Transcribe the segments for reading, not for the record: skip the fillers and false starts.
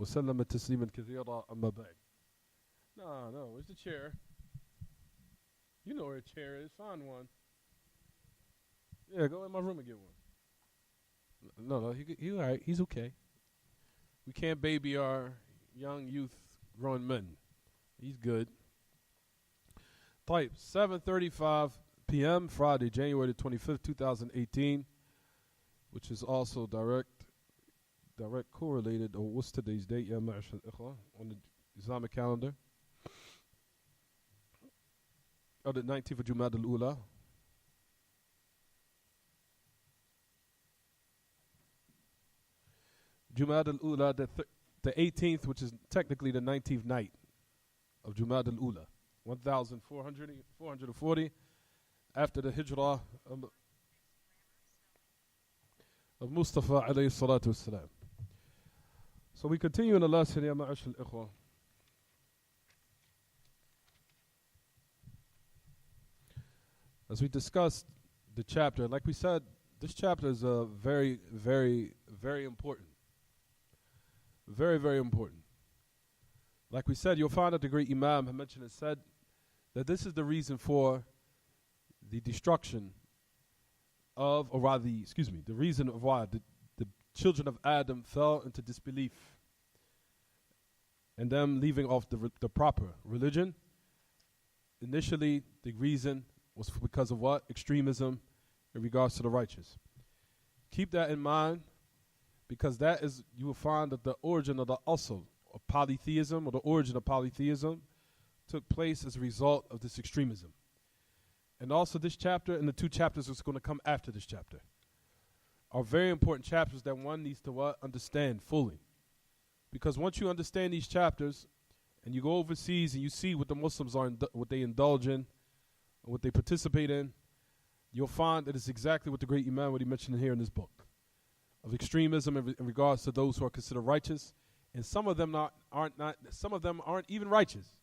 وسلم تسليما كثيرا أما بعد. No, where's the chair? You know where a chair is. Find one. Yeah, go in my room and get one. No, he all right. He's okay. We can't baby our young youth, grown men. He's good. Type 7:35 p.m. Friday, January the 25th, 2018, which is also direct correlated. What's today's date? Ya ma'ashar al-ikhwa, on the Islamic calendar. The 19th of Jumad al-Ula. Jumad al-Ula, the 18th, which is technically the 19th night of Jumad al-Ula, 1440 after the Hijrah of Mustafa alayhi salatu wassalam. So we continue in the lesson, ya ma'ashar al-ikhwa. As we discussed the chapter, like we said, this chapter is very, very, very important. Very, very important. Like we said, you'll find that the great Imam had mentioned and said that this is the reason for the destruction of, or rather, the reason of why the children of Adam fell into disbelief and them leaving off the proper religion. Initially, the reason was because of what? Extremism in regards to the righteous. Keep that in mind, because that is, you will find that the origin of the asl of polytheism, or the origin of polytheism, took place as a result of this extremism. And also this chapter and the two chapters that's going to come after this chapter are very important chapters that one needs to what? Understand fully. Because once you understand these chapters and you go overseas and you see what the Muslims are, what they indulge in, what they participate in, you'll find that it's exactly what the great Imam, what he mentioned here in this book, of extremism in regards to those who are considered righteous, and some of them aren't even righteous.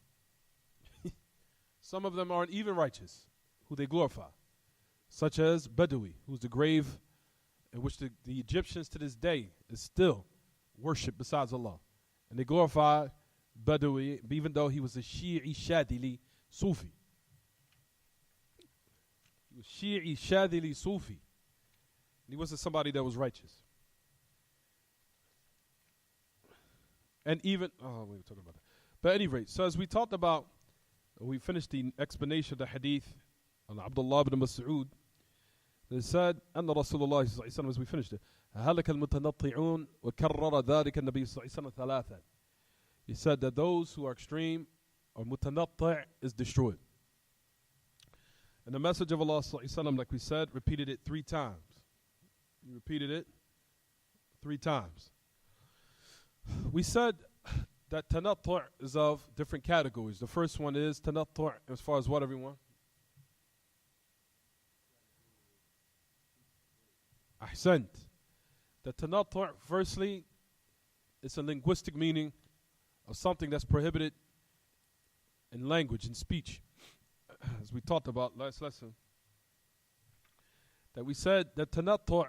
Some of them aren't even righteous, who they glorify, such as Badawi, who's the grave in which the Egyptians to this day is still worship besides Allah, and they glorify Badawi, even though he was a Shi'i Shadili Sufi. He was Shi'i Shadili Sufi. And he wasn't somebody that was righteous. And even, we were talking about that. But at any rate, so as we talked about, we finished the explanation of the hadith on Abdullah ibn Mas'ud. They said, أن رسول الله صلى الله عليه وسلم, as we finished it, هلك المتنطعون وكرر ذلك النبي صلى الله عليه وسلم ثلاثا. He said that those who are extreme, or mutanatti' is destroyed. And the message of Allah صلى الله عليه وسلم, like we said, repeated it 3 times. He repeated it 3 times. We said that tanattu' is of different categories. The first one is tanattu' as far as what, everyone? Ahsant. The tanattu', firstly, it's a linguistic meaning of something that's prohibited in language, in speech. As we talked about last lesson, that we said that tanattu'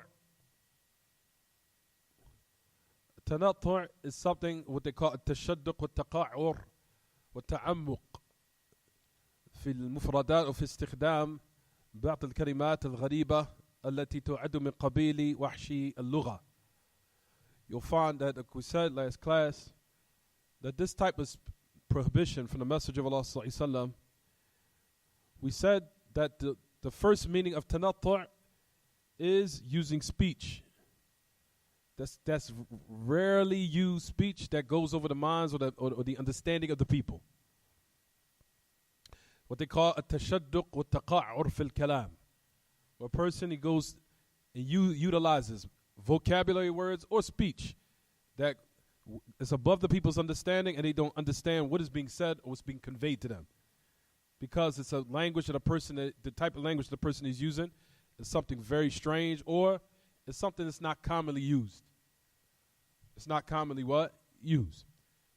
is something what they call التشدق والتقعر والتعمق في المفردات وفي استخدام بعض الكلمات الغريبة التي تعد من قبيل وحشي اللغة. You'll find that, like we said last class, that this type of prohibition from the Messenger of Allah sallallahu alaihi wasallam, we said that the first meaning of tanattu' is using speech. That's rarely used speech that goes over the minds or the understanding of the people. What they call a tashadduq wa taqa'ur fil kalam. Where a person, he goes and utilizes vocabulary words or speech that is above the people's understanding, and they don't understand what is being said or what's being conveyed to them. Because it's a language that the type of language the person is using is something very strange, or it's something that's not commonly used. It's not commonly what? Used.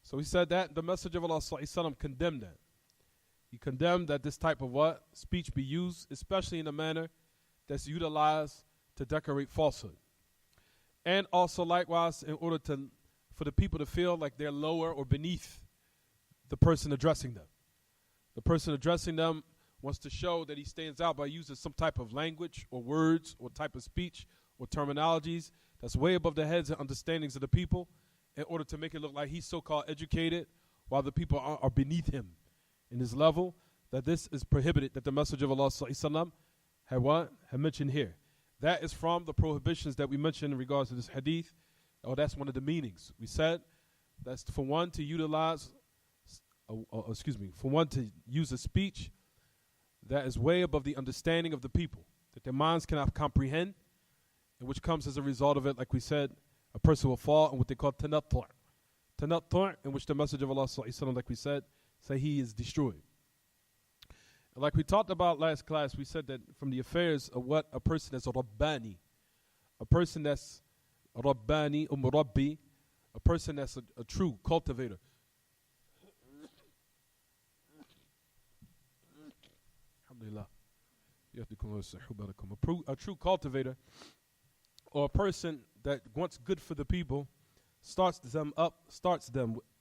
So he said that the Messenger of Allah sallallahu alaihi wasallam condemned that. He condemned that this type of what? Speech be used, especially in a manner that's utilized to decorate falsehood. And also likewise, in order to for the people to feel like they're lower or beneath the person addressing them. The person addressing them wants to show that he stands out by using some type of language or words or type of speech or terminologies that's way above the heads and understandings of the people in order to make it look like he's so-called educated while the people are beneath him in his level, that this is prohibited, that the Messenger of Allah ﷺ had what? Had mentioned here. That is from the prohibitions that we mentioned in regards to this hadith. Oh, that's one of the meanings. We said that's for one to utilize, for one to use a speech that is way above the understanding of the people, that their minds cannot comprehend, and which comes as a result of it, like we said, a person will fall in what they call tanattu'. Tanattu', in which the Messenger of Allah ﷺ, like we said, say he is destroyed. And like we talked about last class, we said that from the affairs of what a person is a Rabbani, a person that's a Rabbani or Murabbi, a person that's a true cultivator. Alhamdulillah. A true cultivator, or a person that wants good for the people, starts them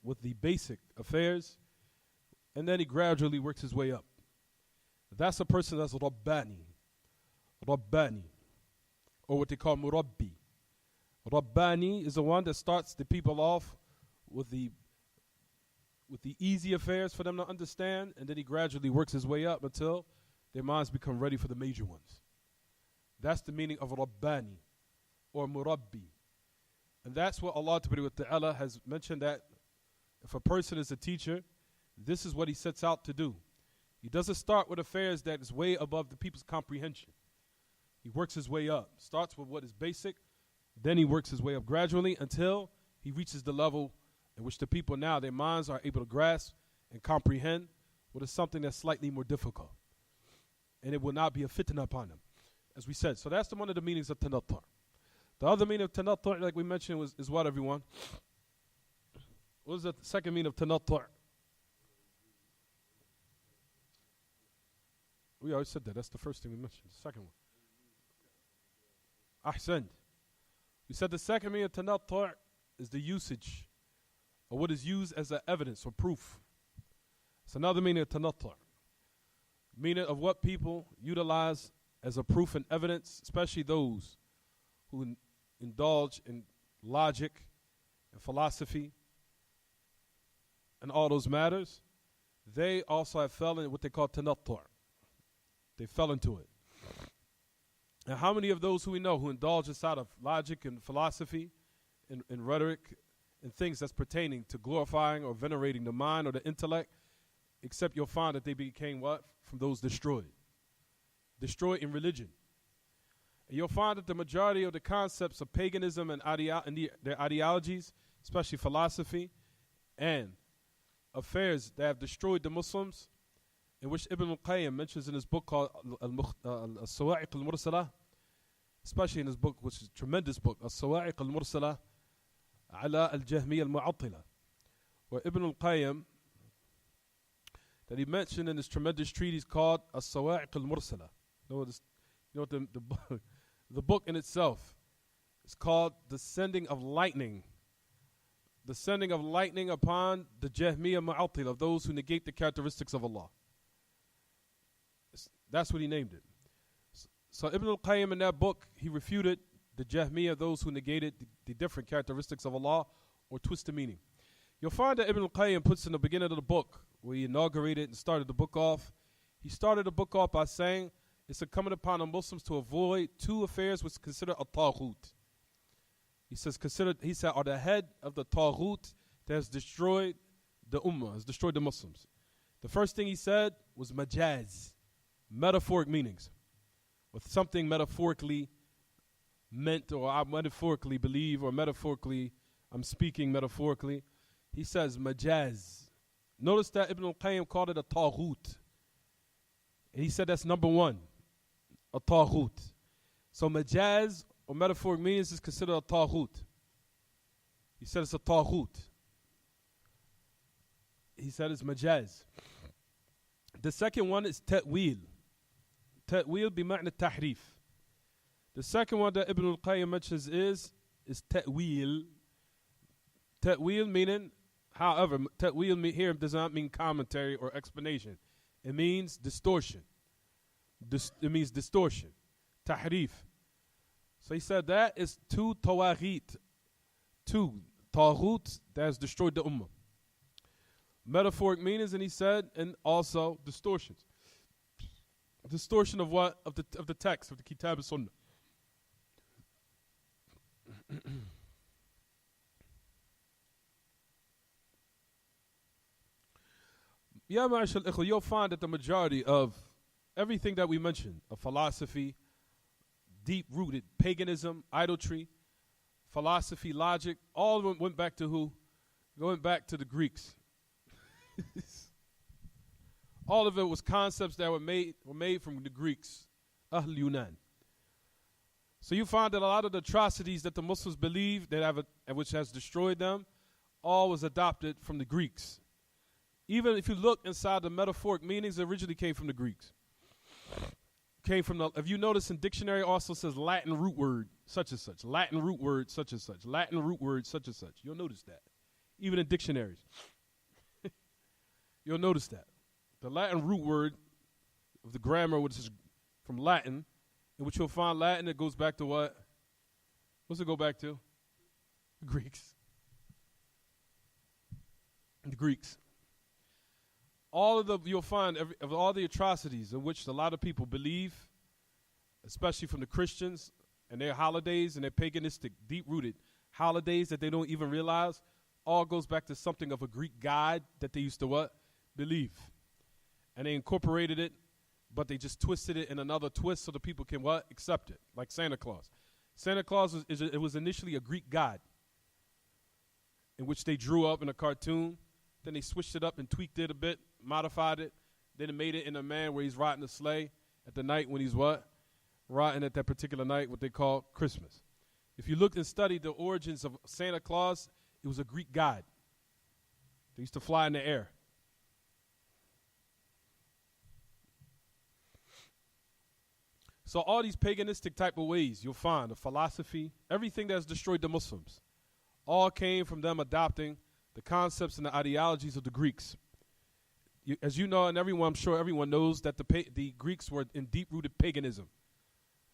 with the basic affairs, and then he gradually works his way up. That's a person that's Rabbani, or what they call Murabbi. Rabbani is the one that starts the people off with the easy affairs for them to understand, and then he gradually works his way up until their minds become ready for the major ones. That's the meaning of Rabbani or Murabbi. And that's what Allah Ta'ala has mentioned, that if a person is a teacher, this is what he sets out to do. He doesn't start with affairs that is way above the people's comprehension. He works his way up. Starts with what is basic, then he works his way up gradually until he reaches the level in which the people now, their minds are able to grasp and comprehend what is something that's slightly more difficult. And it will not be a fitna upon them, as we said. So that's one of the meanings of tanattu'. The other meaning of tanattu', like we mentioned, is what, everyone? What is the second meaning of tanattu'? We already said that. That's the first thing we mentioned. The second one. Ahsan. We said the second meaning of tanattu' is the usage, or what is used as evidence or proof. It's another meaning of tanattu'. Meaning of what people utilize as a proof and evidence, especially those who indulge in logic and philosophy and all those matters. They also have fell in what they call tanattu'. They fell into it. And how many of those who we know who indulge inside of logic and philosophy and rhetoric and things that's pertaining to glorifying or venerating the mind or the intellect, except you'll find that they became what? From those destroyed. Destroyed in religion. And you'll find that the majority of the concepts of paganism and their ideologies, especially philosophy and affairs that have destroyed the Muslims, in which Ibn al-Qayyim mentions in his book called As-Sawa'iq al-Mursalah, especially in his book, which is a tremendous book, As-Sawa'iq al-Mursalah ala al-Jahmiyya al-Mu'attila, where Ibn al-Qayyim, that he mentioned in this tremendous treatise called As-Sawa'iq al-Mursalah. You know what the book in itself is called The Sending of Lightning. The sending of lightning upon the Jahmiyya Mu'attila, of those who negate the characteristics of Allah. That's what he named it. So Ibn al-Qayyim in that book, he refuted the Jahmiyya, those who negated the different characteristics of Allah or twist the meaning. You'll find that Ibn al-Qayyim puts in the beginning of the book, where he inaugurated and started the book off, he started the book off by saying it's incumbent upon the Muslims to avoid two affairs which consider At-Tawheed. He said, are the head of the Tawheed that has destroyed the Ummah, has destroyed the Muslims. The first thing he said was majaz, metaphoric meanings, with something metaphorically meant, or I metaphorically believe, or metaphorically, I'm speaking metaphorically. He says majaz. Notice that Ibn al-Qayyim called it a Tawheed. And he said that's number one, a Tawheed. So majaz, or metaphoric meanings, is considered a Tawheed. He said it's a Tawheed. He said it's majaz. The second one is ta'wil. Ta'wil bima'na tahrif. The second one that Ibn al-Qayyim mentions is ta'wil. Ta'wil meaning, however, ta'wil here does not mean commentary or explanation. It means distortion. It means distortion. Tahrif. So he said that is two tawaghit. Two taghut that has destroyed the ummah. Metaphoric meanings, and he said, and also distortions. Distortion of what? Of the text, of the Kitaab and Sunnah. Yeah, ma'ashal ikhwa, you'll find that the majority of everything that we mentioned, of philosophy, deep-rooted paganism, idolatry, philosophy, logic, all of them went back to who? Going back to the Greeks. All of it was concepts that were made from the Greeks, Ahl Yunan. So you find that a lot of the atrocities that the Muslims believe which has destroyed them, all was adopted from the Greeks. Even if you look inside the metaphoric meanings, it originally came from the Greeks. If you notice in dictionary, also says Latin root word such and such, Latin root word such and such, Latin root word such and such. You'll notice that, even in dictionaries. You'll notice that. The Latin root word of the grammar, which is from Latin, in which you'll find Latin, it goes back to what? What's it go back to? The Greeks. The Greeks. You'll find of all the atrocities in which a lot of people believe, especially from the Christians and their holidays and their paganistic, deep-rooted holidays that they don't even realize, all goes back to something of a Greek god that they used to what? Believe. And they incorporated it, but they just twisted it in another twist so the people can what? Accept it, like Santa Claus. Santa Claus was initially a Greek god in which they drew up in a cartoon. Then they switched it up and tweaked it a bit, modified it. Then it made it in a man where he's riding a sleigh at the night when he's what? Riding at that particular night, what they call Christmas. If you look and study the origins of Santa Claus, it was a Greek god. They used to fly in the air. So all these paganistic type of ways you'll find, the philosophy, everything that's destroyed the Muslims, all came from them adopting the concepts and the ideologies of the Greeks. As you know, and I'm sure everyone knows that the Greeks were in deep-rooted paganism.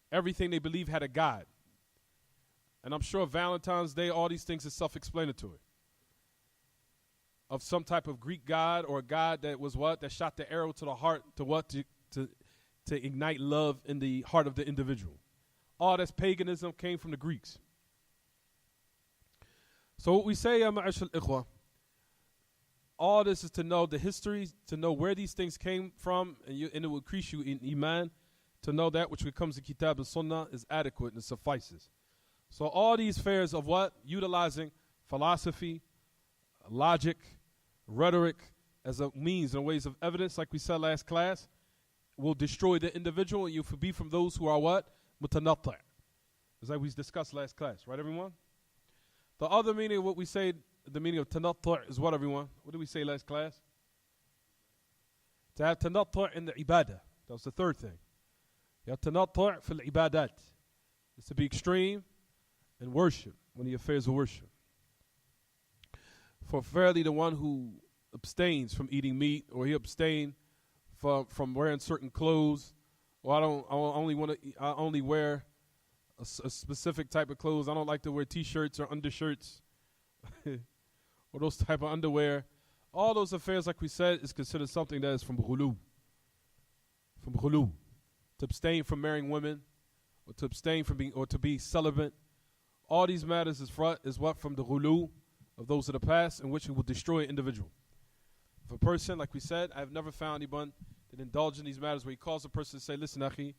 Everything they believed had a god. And I'm sure Valentine's Day, all these things are self-explanatory. Of some type of Greek god or a god that was what? That shot the arrow to the heart to what? To ignite love in the heart of the individual. All this paganism came from the Greeks. So what we say, ma'ashal ikhwa, all this is to know the history, to know where these things came from, and it will increase you in iman, to know that which becomes the Kitab and Sunnah is adequate and suffices. So all these fairs of what? Utilizing philosophy, logic, rhetoric as a means and ways of evidence, like we said last class, will destroy the individual, and you will be from those who are what? Mutanatti'. As like we discussed last class, right everyone? The other meaning of what we say, the meaning of tanattu' is what everyone? What did we say last class? To have tanattu' in the ibadah. That was the third thing. You have tanattu' fil ibadat. It's to be extreme in worship, when the affairs of worship. For fairly the one who abstains from eating meat, or he abstains from wearing certain clothes, or I only wear a specific type of clothes. I don't like to wear t-shirts or undershirts or those type of underwear. All those affairs, like we said, is considered something that is from ghulu. From ghulu. To abstain from marrying women, or to abstain from being, or to be celibate. All these matters is what? From the ghulu of those of the past, in which it will destroy an individual. If a person, like we said, I have never found anyone that indulge in these matters where he calls a person and say, listen, akhi,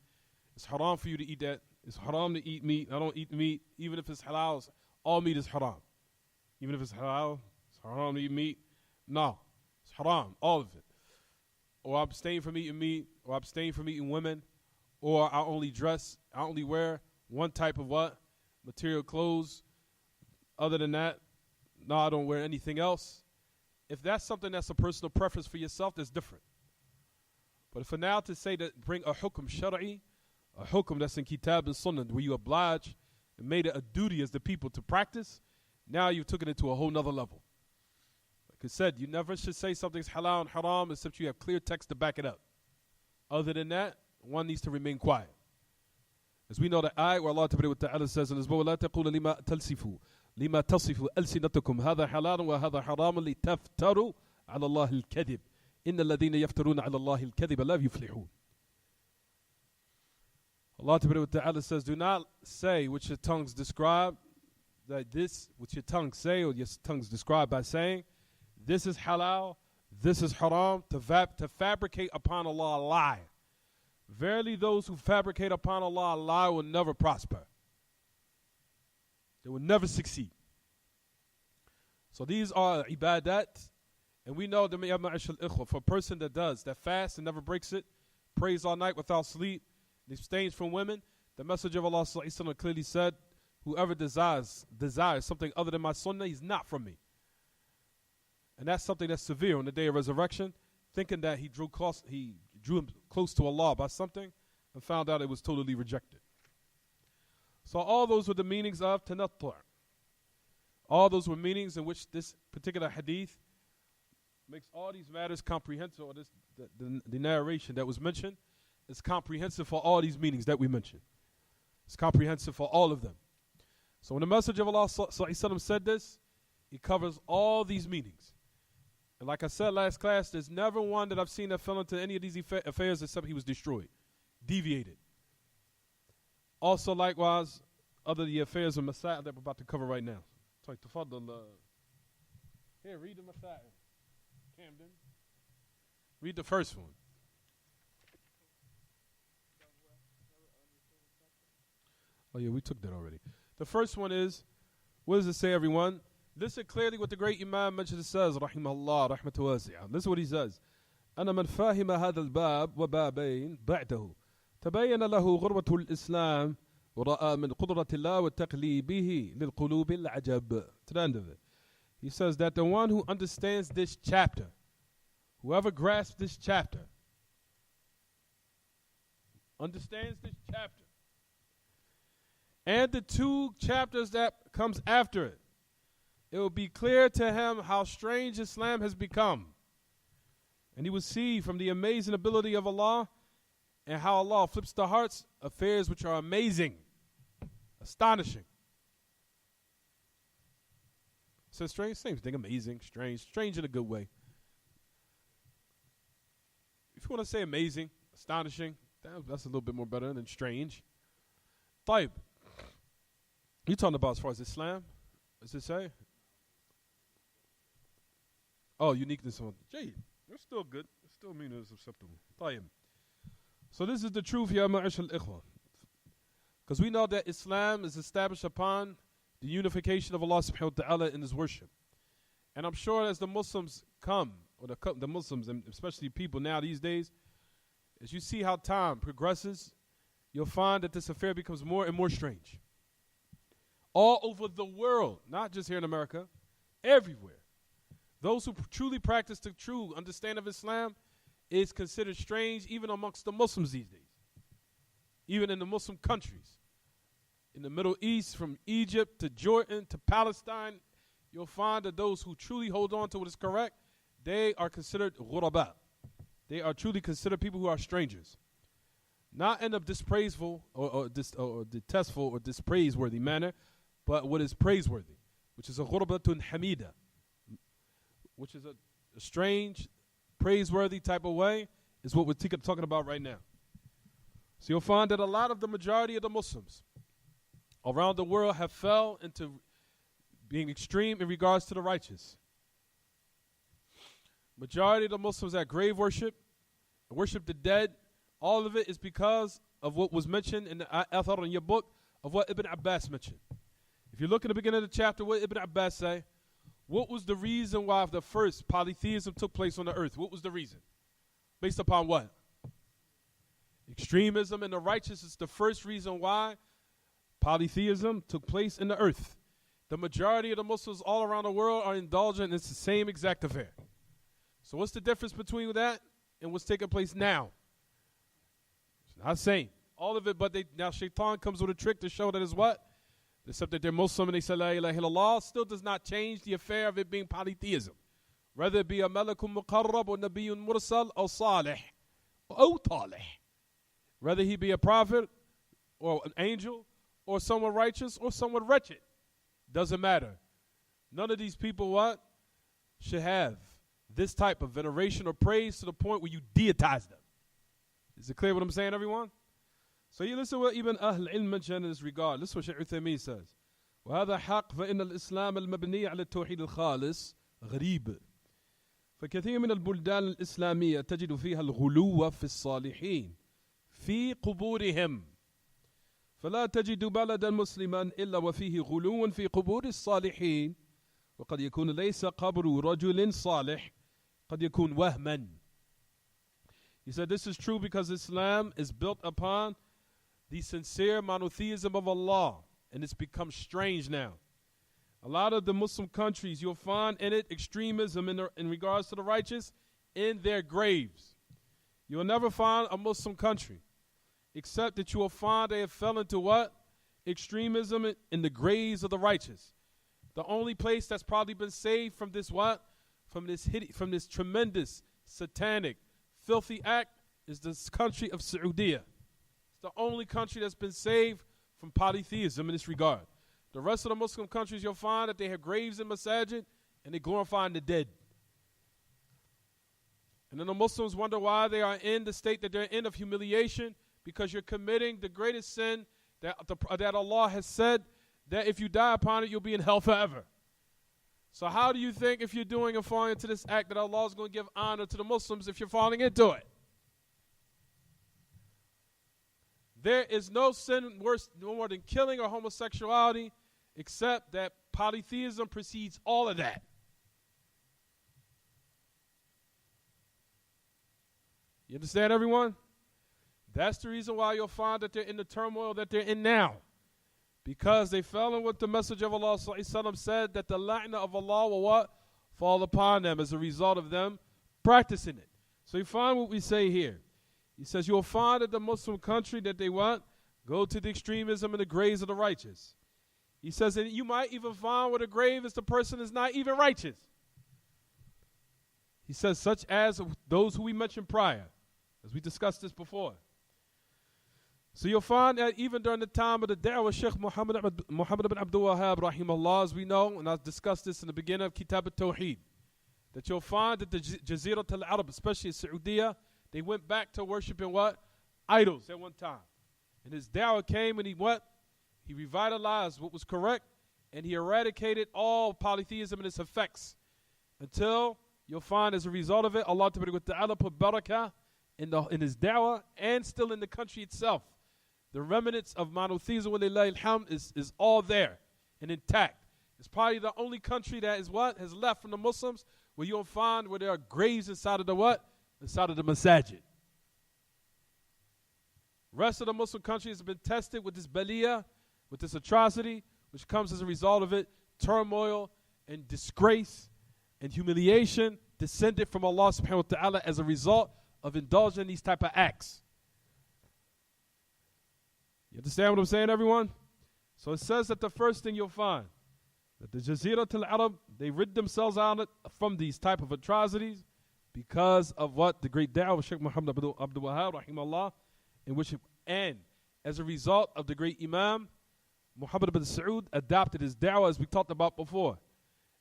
it's haram for you to eat that. It's haram to eat meat. I don't eat meat. Even if it's halal, all meat is haram. Even if it's halal, it's haram to eat meat. No, it's haram, all of it. Or I abstain from eating meat, or I abstain from eating women, or I only wear one type of what? Material clothes. Other than that, no, I don't wear anything else. If that's something that's a personal preference for yourself, that's different. But for now to say that, bring a hukm shara'i, a hukm that's in Kitab and Sunnah, where you oblige and made it a duty as the people to practice, now you've taken it to a whole nother level. Like I said, you never should say something's halal and haram except you have clear text to back it up. Other than that, one needs to remain quiet. As we know the ayat where Allah Ta'ala says in His book, لَا تَقُولَ لِمَا تَلْسِفُوا لِمَا تَصِفُوا أَلْسِنَتُكُمْ هَذَا حَلَالٌ وَهَذَا حَرَامٌ لِتَفْتَرُوا عَلَى اللَّهِ الْكَذِبِ إِنَّ الَّذِينَ يَفْتَرُونَ عَلَى اللَّهِ الْكَذِبَ لَا يُفْلِحُونَ. Allah Ta'ala says, do not say which your tongues describe, that this, which your tongues say, or your tongues describe by saying, this is halal, this is haram, to fabricate upon Allah a lie. Verily those who fabricate upon Allah a lie will never prosper. They will never succeed. So these are ibadat, and we know that for a person that does, that fasts and never breaks it, prays all night without sleep, abstains from women, the Messenger of Allah clearly said, whoever desires something other than my sunnah, he's not from me. And that's something that's severe on the day of resurrection, thinking that he drew him close to Allah by something and found out it was totally rejected. So all those were the meanings of tanattu'. All those were meanings in which this particular hadith makes all these matters comprehensive, or the narration that was mentioned is comprehensive for all these meanings that we mentioned. It's comprehensive for all of them. So when the Messenger of Allah said this, he covers all these meanings. And like I said last class, there's never one that I've seen that fell into any of these affairs except he was destroyed, deviated. Also likewise, other the affairs of Masail that we're about to cover right now. So here, read the Masail. Camden. Read the first one. Oh yeah, we took that already. The first one is, what does it say, everyone? Listen clearly what the great Imam mentions. It says, Rahimahullah, Rahmatu Wasi'ah. Listen what he says. أنا من فاهم هذا الباب وبابين بعده تبين له غربة الإسلام ورأى من قدرة الله وتقليبه للقلوب العجب. To the end of it. He says that the one who understands this chapter, whoever grasps this chapter, understands this chapter, and the two chapters that comes after it, it will be clear to him how strange Islam has become. And he will see from the amazing ability of Allah and how Allah flips the hearts affairs which are amazing, astonishing. So strange, same thing, amazing, strange in a good way. If you want to say amazing, astonishing, that's a little bit more better than strange. Taib. You talking about as far as Islam? Does it say? Oh, uniqueness on. Jay, that's still good. It still means it's acceptable. Taib. So this is the truth, ya ma'ashal ikhwa. Because we know that Islam is established upon the unification of Allah subhanahu wa ta'ala in His worship. And I'm sure as the Muslims come, or the Muslims, and especially people now these days, as you see how time progresses, you'll find that this affair becomes more and more strange. All over the world, not just here in America, everywhere. Those who truly practice the true understanding of Islam is considered strange even amongst the Muslims these days. Even in the Muslim countries. In the Middle East, from Egypt to Jordan to Palestine, you'll find that those who truly hold on to what is correct, they are considered ghuraba. They are truly considered people who are strangers. Not in a dispraiseful or detestful or dispraiseworthy manner, but what is praiseworthy, which is a ghurbatun hamida, which is a strange, praiseworthy type of way, is what we're talking about right now. So you'll find that a lot of the majority of the Muslims around the world have fell into being extreme in regards to the righteous. Majority of the Muslims that grave worship the dead, all of it is because of what was mentioned in the Athar in your book, of what Ibn Abbas mentioned. If you look at the beginning of the chapter, what Ibn Abbas say? What was the reason why the first polytheism took place on the earth? What was the reason? Based upon what? Extremism in the righteous is the first reason why polytheism took place in the earth. The majority of the Muslims all around the world are indulgent in the same exact affair. So what's the difference between that and what's taking place now? It's not the same. All of it, but now Shaitan comes with a trick to show that is what? Except that they're Muslim and they say La ilaha illallah, still does not change the affair of it being polytheism. Whether it be a malakun muqarrab or nabiyyun mursal or salih or talih. Whether he be a prophet or an angel or someone righteous or someone wretched. Doesn't matter. None of these people what? Should have this type of veneration or praise to the point where you deitize them. Is it clear what I'm saying, everyone? So you listen to what Ibn Ahl Ilm mentioned in this regard. Listen to what Shaykh Uthaymeen says. وهذا حق فإن الإسلام المبني على التوحيد الخالص غريب. فكثير من البلدان الإسلامية تجد فيها الغلو في الصالحين في قبورهم. فلا تجد بلدا مسلما إلا وفيه غلو في قبور الصالحين. وقد يكون ليس قبر رجل صالح قد يكون وهما. He said this is true because Islam is built upon the sincere monotheism of Allah, and it's become strange now. A lot of the Muslim countries, you'll find in it extremism in regards to the righteous in their graves. You'll never find a Muslim country except that you will find they have fell into what? Extremism in the graves of the righteous. The only place that's probably been saved from this what? From this tremendous, satanic, filthy act is this country of Saudi. It's the only country that's been saved from polytheism in this regard. The rest of the Muslim countries, you'll find that they have graves in masajid and they glorifying the dead. And then the Muslims wonder why they are in the state that they're in of humiliation, because you're committing the greatest sin that Allah has said that if you die upon it, you'll be in hell forever. So how do you think if you're doing and falling into this act that Allah is going to give honor to the Muslims if you're falling into it? There is no sin worse, no more than killing or homosexuality, except that polytheism precedes all of that. You understand, everyone? That's the reason why you'll find that they're in the turmoil that they're in now. Because they fell in with the message of Allah said that the la'na of Allah will what? Fall upon them as a result of them practicing it. So you find what we say here. He says you'll find that the Muslim country that they want go to the extremism and the graves of the righteous. He says that you might even find where the grave is the person is not even righteous. He says such as those who we mentioned prior, as we discussed this before. So you'll find that even during the time of the da'wah, Sheikh Muhammad ibn Abdul Wahhab, rahimahullah, as we know, and I've discussed this in the beginning of Kitaab At-Tawheed, that you'll find that the Jazirat al-Arab, especially Saudi, they went back to worshiping what? Idols at one time. And his da'wah came and he what? He revitalized what was correct and he eradicated all polytheism and its effects. Until you'll find as a result of it, Allah Ta'ala put barakah in his da'wah and still in the country itself. The remnants of monotheism is all there and intact. It's probably the only country that is what? Has left from the Muslims where you'll find where there are graves inside of the what? Inside of the masajid. Rest of the Muslim countries have been tested with this baliyah, with this atrocity, which comes as a result of it, turmoil and disgrace and humiliation descended from Allah subhanahu wa ta'ala as a result of indulging in these type of acts. You understand what I'm saying, everyone? So it says that the first thing you'll find, that the Jazirat al-Arab, they rid themselves out from these type of atrocities because of what? The great da'wah of Sheikh Muhammad Abdul Wahhab, rahimahullah, in which, and as a result of the great Imam, Muhammad ibn Saud adopted his da'wah as we talked about before.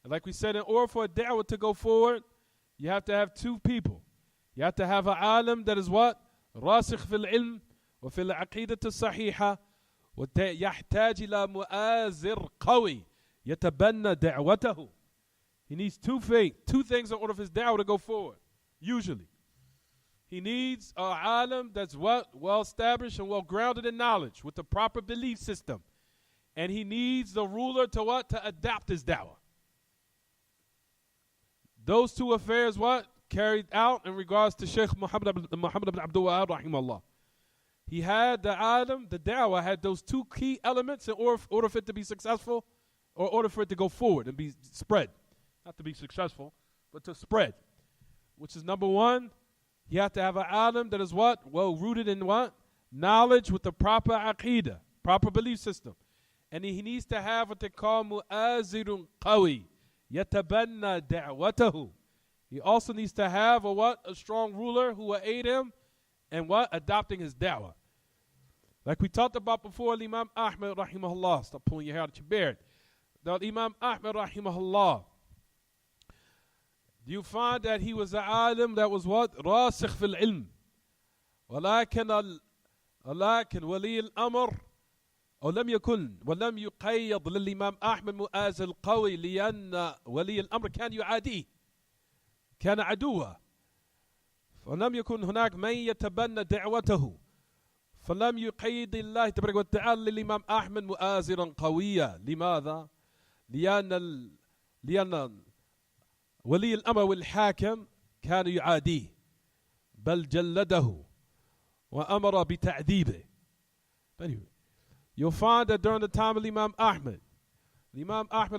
And like we said, in order for a da'wah to go forward, you have to have two people. You have to have an alim that is what? راسخ في العلم وفي العقيدة الصحيحة ويحتاج إلى مؤازر قوي يتبنى دعوته. He needs two things in order for his da'wah to go forward. Usually. He needs an alim that's what? Well established and well grounded in knowledge with the proper belief system. And he needs the ruler to what? To adapt his da'wah. Those two affairs what? Carried out in regards to Sheikh Muhammad ibn Abdul Wahhab, rahimahullah. He had the alim, the da'wah, had those two key elements in order for it to be successful, or in order for it to go forward and be spread. Not to be successful, but to spread. Which is number one, you have to have an alim that is what? Well rooted in what? Knowledge with the proper aqidah, proper belief system. And he needs to have what they call mu'azirun qawi, yatabanna da'watahu. He also needs to have a strong ruler who will aid him and adopting his da'wah. Like we talked about before, Imam Ahmed rahimahullah. Stop pulling your hair out of your beard. The Imam Ahmed rahimahullah. You find that he was an alim that was rasikh fil ilm. ولكن ولي الأمر أو لم يكن ولم يقيض للإمام أحمد مؤازر قوي لأن ولي الأمر كان يعاديه، كان عدوه، فلم يكن هناك من يتبنى دعوته، فلم يقيد الله تبارك وتعالى للإمام أحمد مؤازرا قويا. لماذا؟ لأن ولي الأمر والحاكم كان يعاديه بل جلده وأمر بتعذيبه. Anyway, you'll find that during the time of Imam Ahmed,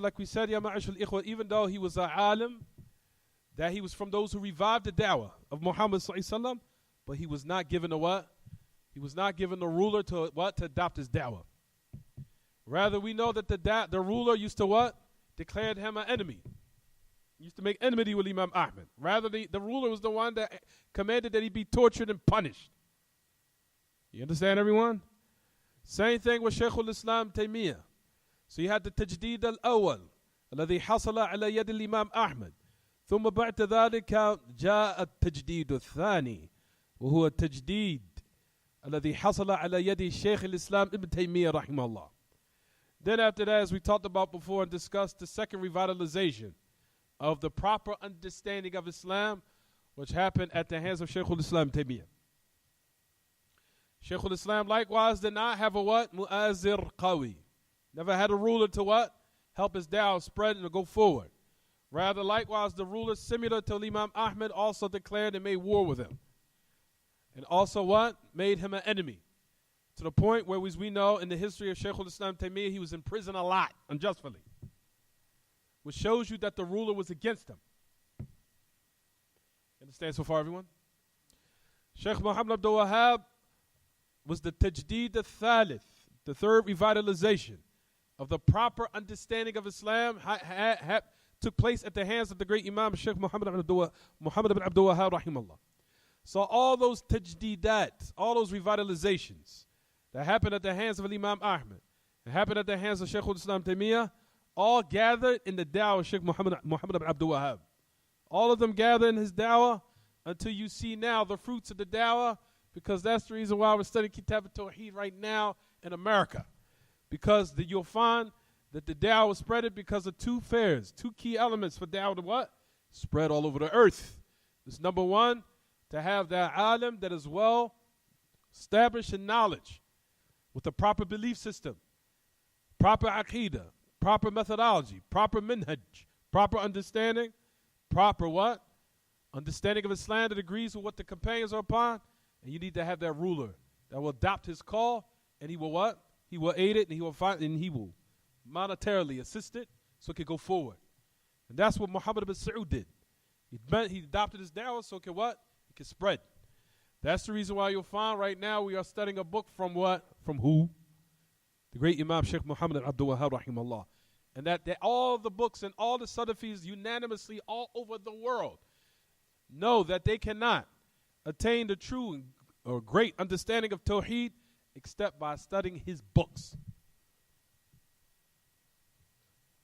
like we said, Ya Ma'ashul Ikhwa, even though he was an alim, that he was from those who revived the da'wah of Muhammad sallallahu alaihi wasallam, but he was not given a what? He was not given the ruler to what? To adopt his da'wah. Rather, we know that the ruler used to what? Declared him an enemy. He used to make enmity with Imam Ahmed. Rather, the ruler was the one that commanded that he be tortured and punished. You understand, everyone? Same thing with Shaykh al-Islam Taymiyyah. So you had the Tajdeed al-Awwal الذي حصل على يد الإمام أحمد، ثم بعد ذلك جاء التجديد الثاني وهو التجديد الذي حصل على يد الشيخ الإسلام ابن تيمية رحمه الله. Then after that, as we talked about before and discussed, the second revitalization of the proper understanding of Islam, which happened at the hands of Shaykh al-Islam Taymiyyah. Shaykh al-Islam likewise did not have a what? Mu'azir qawi. Never had a ruler to what? Help his da'wah spread and to go forward. Rather, likewise, the ruler similar to Imam Ahmed also declared and made war with him. And also what? Made him an enemy. To the point where, as we know in the history of Shaykh al-Islam Taymiyyah, he was in prison a lot, unjustly. Which shows you that the ruler was against him. Understand so far, everyone? Shaykh Muhammad Abdul Wahhab was the Tajdeed al-Thalith, the third revitalization of the proper understanding of Islam took place at the hands of the great Imam Shaykh Muhammad ibn Abdul Wahhab rahimahullah. So all those tajdeedat, all those revitalizations that happened at the hands of Imam Ahmed, that happened at the hands of Shaykh al-Islam Taymiyyah, all gathered in the da'wah of Shaykh Muhammad ibn Abdul Wahhab. All of them gathered in his da'wah until you see now the fruits of the da'wah, because that's the reason why we're studying Kitaab At-Tawheed right now in America. Because you'll find that the da'wah was spreaded because of two key elements for da'wah to what? Spread all over the earth. This number one, to have that alim that is well established in knowledge with a proper belief system, proper aqidah, proper methodology, proper minhaj, proper understanding, proper what? Understanding of Islam that agrees with what the companions are upon. And you need to have that ruler that will adopt his call, and he will what? He will aid it, and he will find, and he will monetarily assist it so it can go forward. And that's what Muhammad ibn Saud did. He adopted his da'wah so it can what? It can spread. That's the reason why you'll find right now we are studying a book from what? From who? The great Imam Shaykh Muhammad ibn Abdul Wahhab rahimahullah. And that all the books and all the Salafis unanimously all over the world know that they cannot attain the true or great understanding of Tawheed except by studying his books.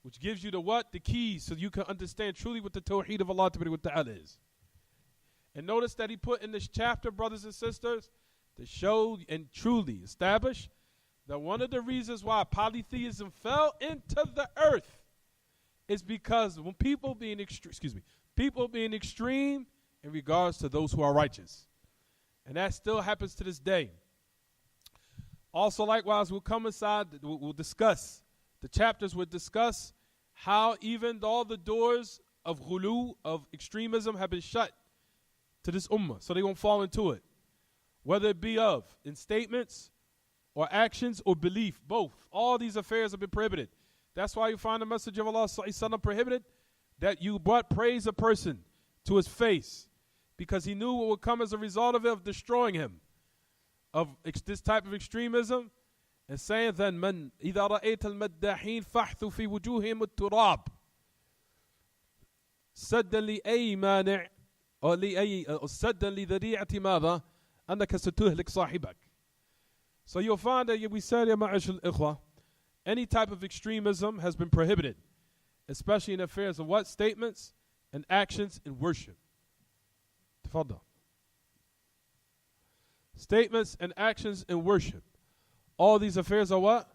Which gives you the what? The keys so you can understand truly what the Tawheed of Allah Ta'ala is. And notice that he put in this chapter, brothers and sisters, to show and truly establish that one of the reasons why polytheism fell into the earth is because when people being extreme in regards to those who are righteous. And that still happens to this day. Also, likewise, we'll discuss, the chapters will discuss how even all the doors of ghulu, of extremism, have been shut to this ummah, so they won't fall into it. Whether it be in statements or actions or belief, both. All these affairs have been prohibited. That's why you find the message of Allah prohibited, that you praise a person to his face, because he knew what would come as a result of it, of destroying him, of this type of extremism, and saying then, من إذا رأيت المداحين فاحث في وجوههم التراب سدا لأي مانع أو لأي سدا لذريعة ماذا أنك ستهلك صاحبك. So you'll find that we said, يا معاشر الإخوة, any type of extremism has been prohibited, especially in affairs of what? Statements and actions in worship. تفضل. Statements and actions in worship. All these affairs are what?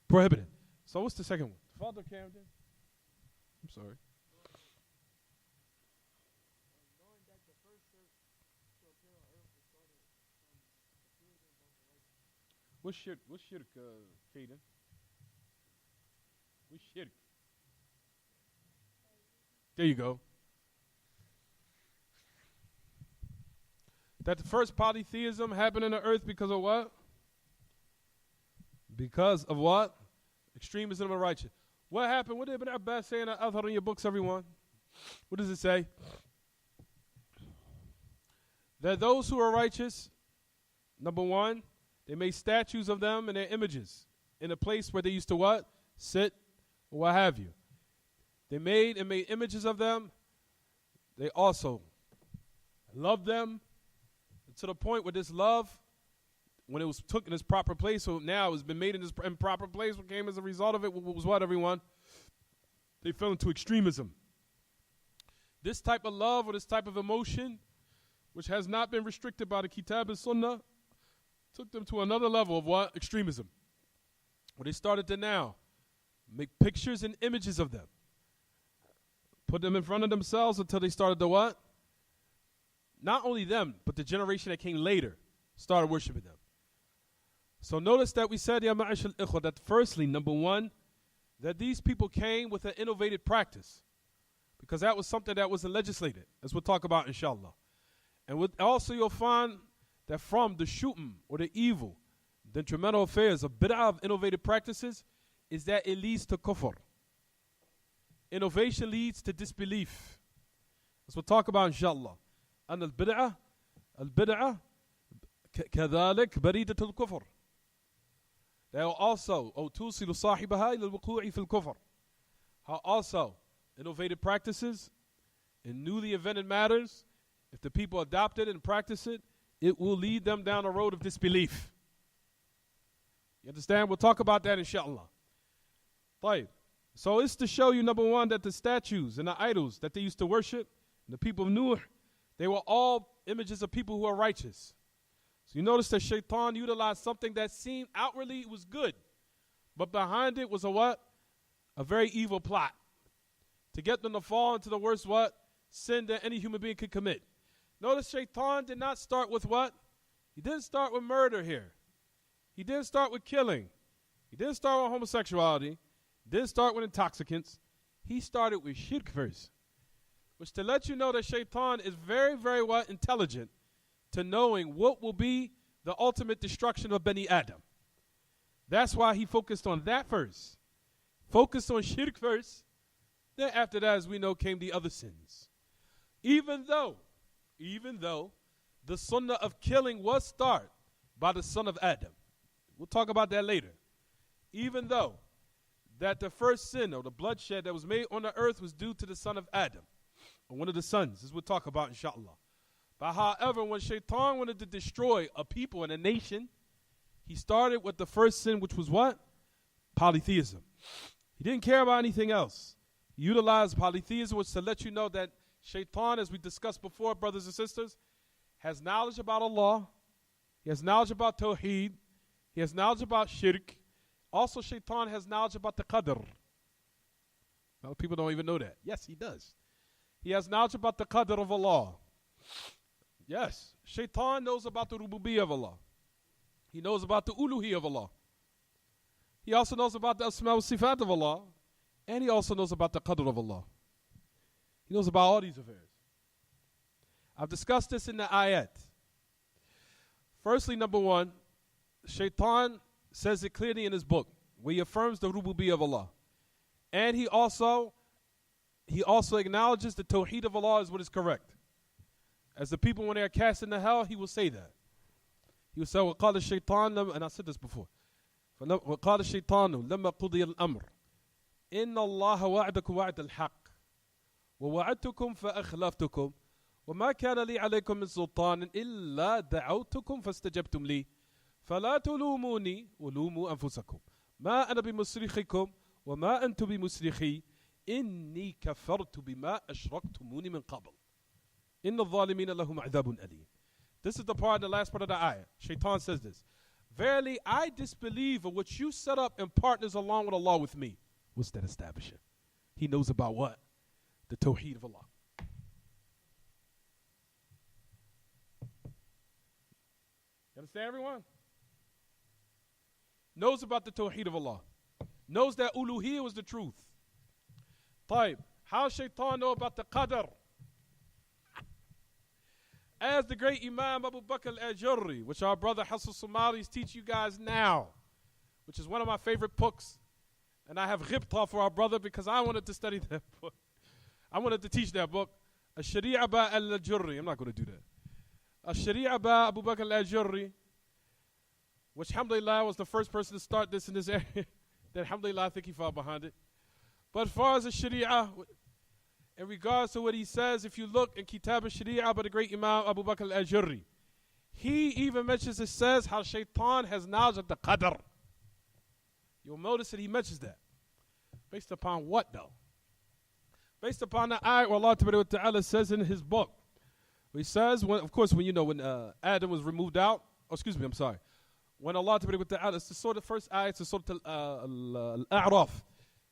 Prohibited. So what's the second one? Father Camden. I'm sorry. What's shirk, Caden? What's shirk? There you go. That the first polytheism happened in the earth because of what? Because of what? Extremism and righteousness. What happened? What did Ibn Abbas say in the Athar in your books, everyone? What does it say? That those who are righteous, number one, they made statues of them and their images in a place where they used to what? Sit, or what have you. They made images of them. They also loved them to the point where this love, when it was took in its proper place, so now it's been made in its improper place, what came as a result of it was what, everyone? They fell into extremism. This type of love or this type of emotion, which has not been restricted by the Kitaab and Sunnah, took them to another level of what? Extremism. Where they started to now make pictures and images of them. Put them in front of themselves until they started to what? Not only them, but the generation that came later started worshiping them. So notice that we said, Ya ma'ashal ikhwa, that firstly, number one, that these people came with an innovative practice. Because that was something that wasn't legislated, as we'll talk about inshallah. And also you'll find that from the shutm or the evil, the detrimental affairs of bid'ah of innovative practices, is that it leads to kufr. Innovation leads to disbelief. As we'll talk about inshallah. And al-bid'ah كذلك بريدة الكفر. They will also توصل صاحبها إلى الوقوع في الكفر. How also innovative practices in newly invented matters, if the people adopt it and practice it, it will lead them down a road of disbelief. You understand? We'll talk about that inshallah. طيب. So it's to show you, number one, that the statues and the idols that they used to worship, the people of Nuh, they were all images of people who are righteous. So you notice that Shaitan utilized something that seemed outwardly was good, but behind it was a what? A very evil plot. To get them to fall into the worst what? Sin that any human being could commit. Notice Shaitan did not start with what? He didn't start with murder here. He didn't start with killing. He didn't start with homosexuality. He didn't start with intoxicants. He started with shirk first. Which to let you know that Shaitan is very, very what? Intelligent to knowing what will be the ultimate destruction of Bani Adam. That's why he focused on that first. Focused on shirk first. Then after that, as we know, came the other sins. Even though the sunnah of killing was started by the son of Adam. We'll talk about that later. Even though that the first sin or the bloodshed that was made on the earth was due to the son of Adam, or one of the sons, as we'll talk about inshallah. But however, when Shaitan wanted to destroy a people and a nation, he started with the first sin, which was what? Polytheism. He didn't care about anything else. He utilized polytheism, which to let you know that Shaitan, as we discussed before, brothers and sisters, has knowledge about Allah. He has knowledge about Tawheed. He has knowledge about shirk. Also, Shaitan has knowledge about the qadr. A lot of people don't even know that. Yes, he does. He has knowledge about the qadr of Allah. Yes, Shaitan knows about the rububiyyah of Allah. He knows about the uluhiyyah of Allah. He also knows about the asma wa sifat of Allah. And he also knows about the qadr of Allah. He knows about all these affairs. I've discussed this in the ayat. Firstly, number one, Shaitan says it clearly in his book, where he affirms the rububiyyah of Allah. And he also acknowledges the tawheed of Allah is what is correct. As the people, when they are cast into hell, he will say that. He will say, وَقَالَ الشَّيْطَانُ, and I said this before, وقال الشيطان لما قضي الأمر إن الله وعدكم وعد الحق ووعدتكم فأخلفتكم وما كان لي عليكم من سلطان إلا دعوتكم فاستجبتم لي فلا تلوموني ولوموا أنفسكم ما أنا بمصرخكم وما أنتم بمصرخي إني كفرت بما أشركتموني من قبل إن الظالمين لهم عذاب أليم. This is the part, the last part of the ayah. Shaitan says this. Verily, I disbelieve of what you set up and partners along with Allah with me. What's that establishing? He knows about what? The Tawheed of Allah. You understand, everyone? Knows about the Tawheed of Allah. Knows that uluhiyyah was the truth. طيب, how Shaitan know about the Qadr? As the great Imam Abu Bakr al-Ajurri, which our brother Hassan Somalis teach you guys now, which is one of my favorite books. And I have ghibta for our brother because I wanted to study that book. I wanted to teach that book. Al-Sharia ba al-Ajurri. I'm not going to do that. Al-Sharia ba Abu Bakr al-Ajurri, which alhamdulillah was the first person to start this in this area. That alhamdulillah I think he fell behind it. But as far as the Sharia, in regards to what he says, if you look in Kitaab al-Sharia by the great Imam Abu Bakr al-Ajurri, he even mentions, it says how Shaitan has knowledge of the Qadr. You'll notice that he mentions that. Based upon what though? Based upon the ayat where Allah Ta'ala says in his book. He says, when, of course, when Adam was removed out, when Allah Ta'ala, it's the sort of first ayat, it's the sort of Al-A'raf,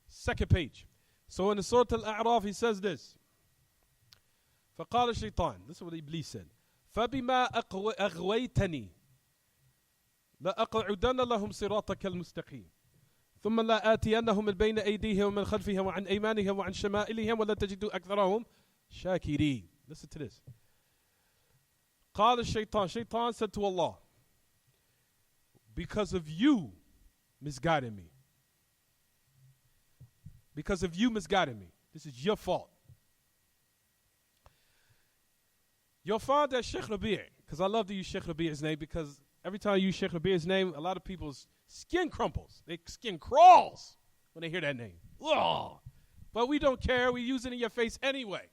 second page. So in the Surah Al-A'raf, he says this. فقال الشيطان, this is what Iblis said. فبما أغويتني لأقعدن لهم صراطك المستقيم ثم لا آتينهم من بين أيديهم ومن خلفهم وعن أيمانهم وعن شمائلهم ولا تجد أكثرهم شاكرين. Listen to this. قال الشيطان, Shaitan said to Allah, because of you misguiding me. Because of you misguiding me. This is your fault. You'll find that Sheikh Rabi', because I love to use Sheikh Rabi''s name, because every time I use Sheikh Rabi''s name, a lot of people's skin crumples. Their skin crawls when they hear that name. Ugh. But we don't care. We use it in your face anyway.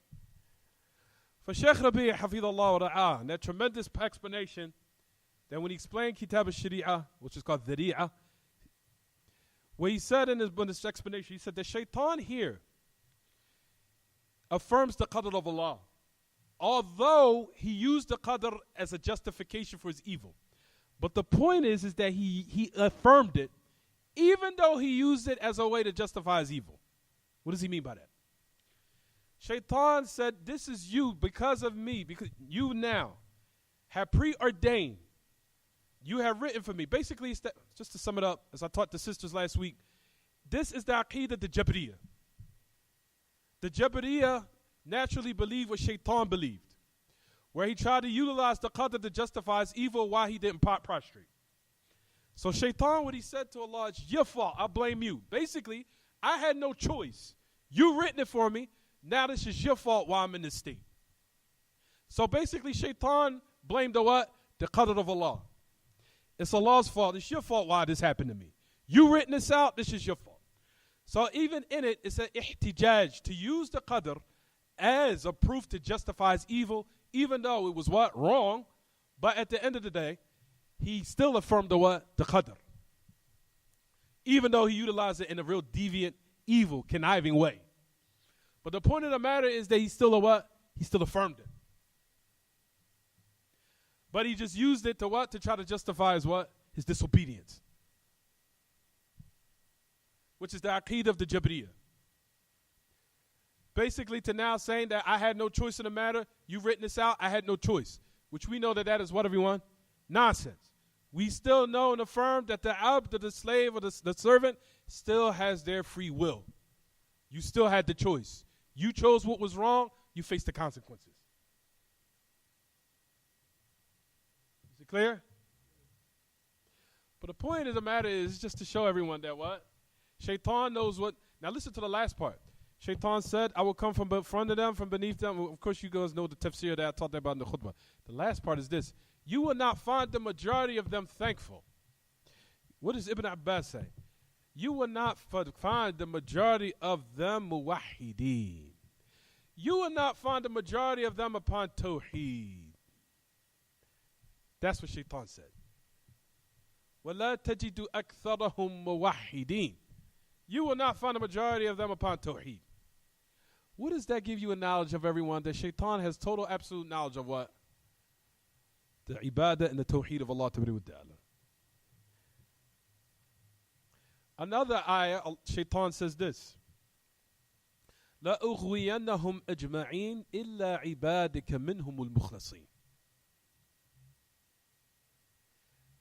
For Sheikh Rabi' Hafidhullah wa Ra'ah, and that tremendous explanation, that when he explained Kitab al-Shari'ah, which is called Dhari'ah, where he said in this explanation, he said that Shaitan here affirms the Qadr of Allah, although he used the Qadr as a justification for his evil. But the point is that he affirmed it, even though he used it as a way to justify his evil. What does he mean by that? Shaitan said, this is you because of me, because you now have preordained. You have written for me. Basically, just to sum it up, as I taught the sisters last week, this is the Aqeedah, the Jabariyah. The Jabariyah naturally believed what Shaitan believed, where he tried to utilize the Qadr to justify his evil while he didn't prostrate. So Shaitan, what he said to Allah, it's your fault, I blame you. Basically, I had no choice. You written it for me, now this is your fault while I'm in this state. So basically, Shaitan blamed the what? The Qadr of Allah. It's Allah's fault. It's your fault why this happened to me. You written this out, this is your fault. So even in it, it's an ihtijaj, to use the Qadr as a proof to justify his evil, even though it was what? Wrong. But at the end of the day, he still affirmed the what? The Qadr. Even though he utilized it in a real deviant, evil, conniving way. But the point of the matter is that he still a what? He still affirmed it. But he just used it to what? To try to justify his what? His disobedience. Which is the Aqeedah of the Jabariyah. Basically to now saying that I had no choice in the matter, you've written this out, I had no choice. Which we know that that is what, everyone? Nonsense. We still know and affirm that the abd, the slave, or the servant still has their free will. You still had the choice. You chose what was wrong, you face the consequences. Is it clear? But the point of the matter is just to show everyone that what? Shaitan knows what. Now listen to the last part. Shaitan said, I will come from front of them, from beneath them. Of course, you guys know the tafsir that I taught about in the khutbah. The last part is this. You will not find the majority of them thankful. What does Ibn Abbas say? You will not find the majority of them muwahhideen. You will not find the majority of them upon Tawheed. That's what Shaitan said. وَلَا تَجِدُ أَكْثَرَهُمْ مُوَحِّدِينَ. You will not find the majority of them upon Tawheed. What does that give you a knowledge of, everyone? That Shaitan has total absolute knowledge of what? The ibadah and the Tawheed of Allah Ta'ala. Another ayah, Shaitan says this. لَأُغْوِيَنَّهُمْ أَجْمَعِينَ إِلَّا عِبَادِكَ مِنْهُمُ الْمُخْلَصِينَ.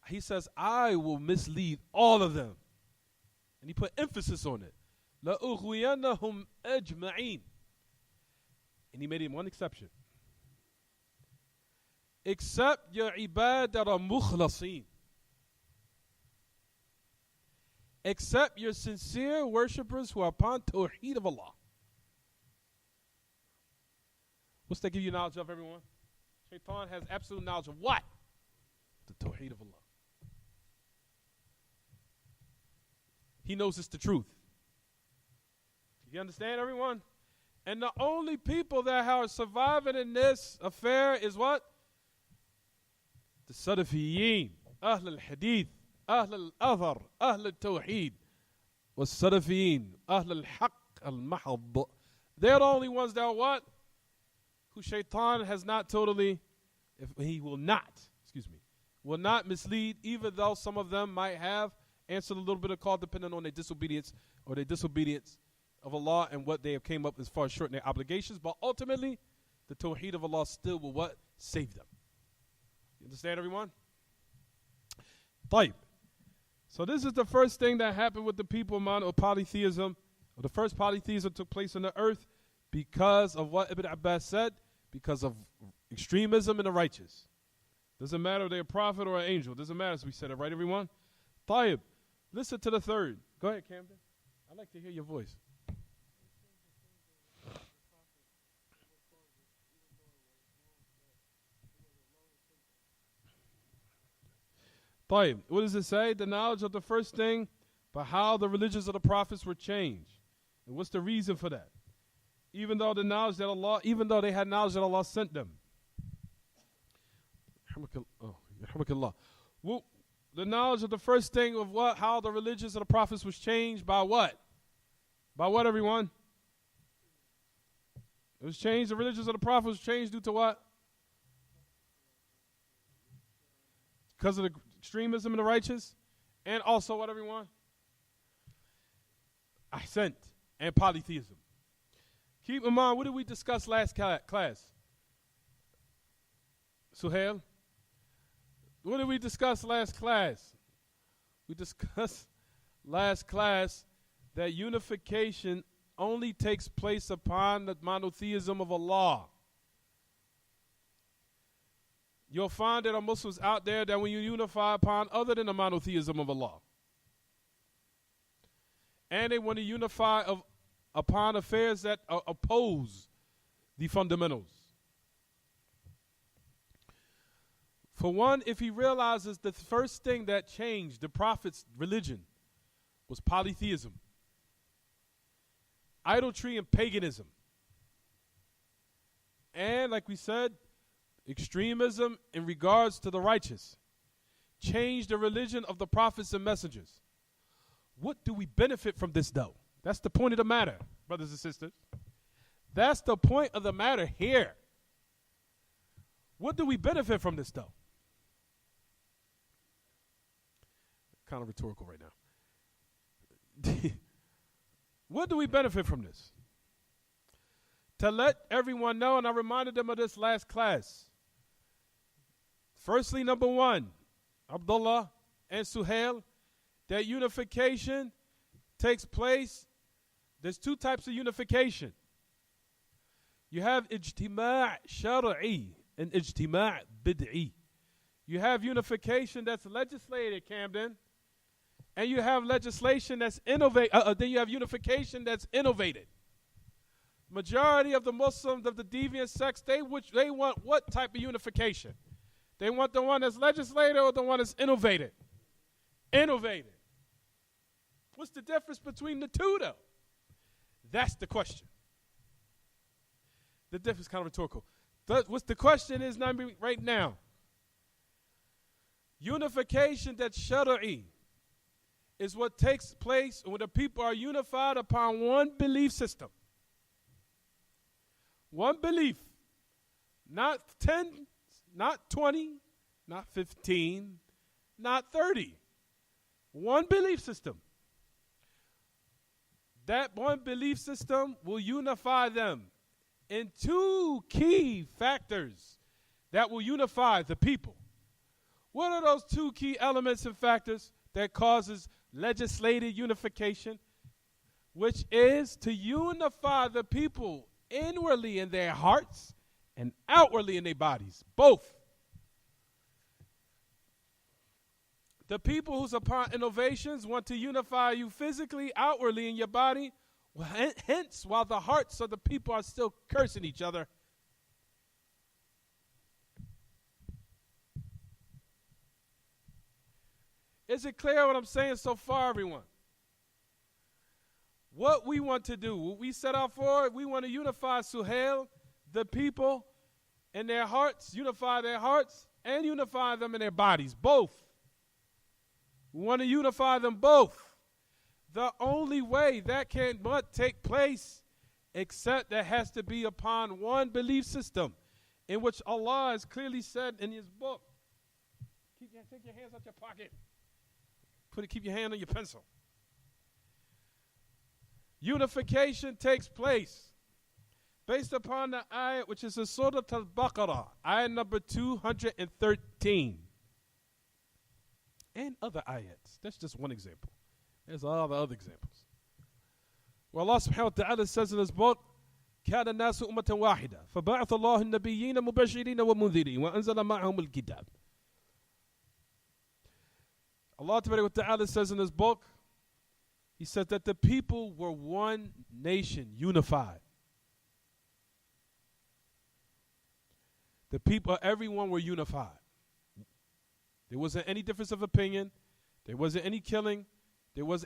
He says, I will mislead all of them. And he put emphasis on it. لَأُغْوِيَنَّهُمْ أَجْمَعِينَ. And he made him one exception. Except your ibad that are mukhlasin. Except your sincere worshippers who are upon Tawheed of Allah. What's that give you knowledge of, everyone? Shaitan has absolute knowledge of what? The Tawheed of Allah. He knows it's the truth. You understand, everyone? And the only people that are surviving in this affair is what? The Salafiyyin, Ahl al-Hadith, Ahl al-Athar, Ahl al-Tawheed, was Salafiyyin, Ahl al-Haqq al-Mahad. They're the only ones that are what? Who Shaitan has not totally, if he will not mislead, even though some of them might have answered a little bit of call depending on their disobedience or their disobedience of Allah and what they have came up as far as shortening their obligations. But ultimately, the Tawheed of Allah still will what? Save them. You understand, everyone? طيب. So this is the first thing that happened with the people of polytheism. The first polytheism took place on the earth because of what Ibn Abbas said, because of extremism in the righteous. Doesn't matter if they're a prophet or an angel. Doesn't matter, as we said it, right, everyone? طيب. Listen to the third. Go ahead, Camden. I'd like to hear your voice. طيب. What does it say? The knowledge of the first thing, but how the religions of the prophets were changed. And what's the reason for that? Even though they had knowledge that Allah sent them. Well, the knowledge of the first thing of what? How the religions of the prophets was changed by what? By what, everyone? It was changed. The religions of the prophets was changed due to what? Because of the extremism in the righteous. And also what, everyone? Ahsant. And polytheism. Keep in mind, what did we discuss last class? Suhail? What did we discuss last class? We discussed last class that unification only takes place upon the monotheism of Allah. You'll find there are Muslims out there that when you unify upon other than the monotheism of Allah, and they want to unify upon affairs that oppose the fundamentals. For one, if he realizes the first thing that changed the prophet's religion was polytheism, idolatry and paganism, and like we said, extremism in regards to the righteous, changed the religion of the prophets and messengers. What do we benefit from this, though? That's the point of the matter, brothers and sisters. That's the point of the matter here. What do we benefit from this, though? Kind of rhetorical right now. What do we benefit from this? To let everyone know, and I reminded them of this last class. Firstly, number one, Abdullah and Suhail, that unification takes place. There's two types of unification. You have ijtima' shar'i and ijtima' bid'i. You have unification that's legislated, Camden, and you have legislation that's then you have unification that's innovated. Majority of the Muslims of the deviant sects, they want what type of unification? They want the one that's legislated or the one that's innovated? Innovated. What's the difference between the two, though? That's the question. The difference is kind of rhetorical. What's the question is right now? Unification that's shara'i is what takes place when the people are unified upon one belief system. One belief. Not 10, not 20, not 15, not 30. One belief system. That one belief system will unify them in two key factors that will unify the people. What are those two key elements and factors that causes legislated unification? Which is to unify the people inwardly in their hearts and outwardly in their bodies, both. The people who's upon innovations want to unify you physically, outwardly in your body. Hence, while the hearts of the people are still cursing each other, is it clear what I'm saying so far, everyone? What we want to do, what we set out for, we want to unify Suhail, the people, in their hearts, unify their hearts, and unify them in their bodies, both. We want to unify them both. The only way that can but take place, except that has to be upon one belief system, in which Allah has clearly said in His book. Take your hands out your pocket. Keep your hand on your pencil. Unification takes place based upon the ayat which is in Surah Al-Baqarah, ayat number 213. And other ayats. That's just one example. There's all the other examples. Well, Allah subhanahu wa ta'ala says in His book, كان الناس أمة واحدة فبعث الله النبيين مبشرين ومنذرين وأنزل معهم الكتاب. Allah ta'ala says in His book, He says that the people were one nation, unified. The people, everyone were unified. There wasn't any difference of opinion. There wasn't any killing.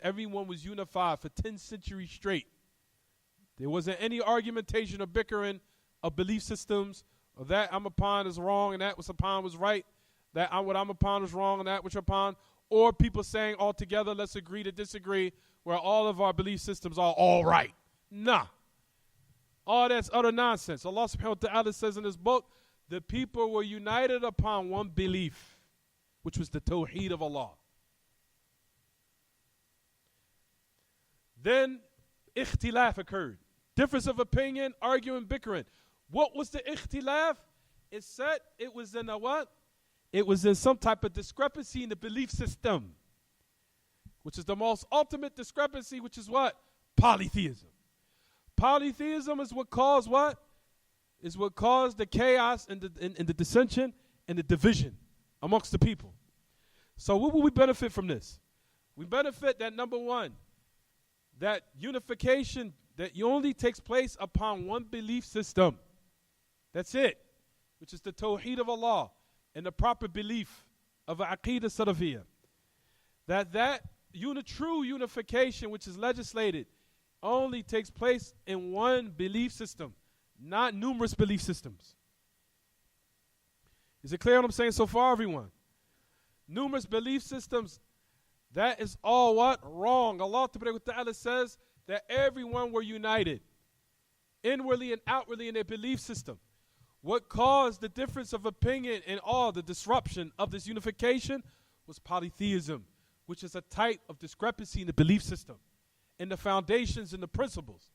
Everyone was unified for 10 centuries straight. There wasn't any argumentation or bickering of belief systems, or that I'm upon is wrong and that was upon was right, that what I'm upon is wrong and that which upon, or people saying all together, let's agree to disagree, where all of our belief systems are all right. Nah. All that's utter nonsense. Allah subhanahu wa ta'ala says in His book, the people were united upon one belief, which was the Tawheed of Allah. Then ikhtilaf occurred. Difference of opinion, arguing, bickering. What was the ikhtilaf? It said it was in a what? It was in some type of discrepancy in the belief system, which is the most ultimate discrepancy, which is what? Polytheism. Polytheism is what caused what? Is what caused the chaos and the dissension and the division amongst the people. So what will we benefit from this? We benefit that, number one, that unification that only takes place upon one belief system. That's it, which is the Tawheed of Allah and the proper belief of Aqidah Salafiyah. That true unification, which is legislated, only takes place in one belief system, not numerous belief systems. Is it clear what I'm saying so far, everyone? Numerous belief systems, that is all what? Wrong. Allah Ta'ala says that everyone were united, inwardly and outwardly in their belief system. What caused the difference of opinion and all the disruption of this unification was polytheism, which is a type of discrepancy in the belief system, in the foundations and the principles.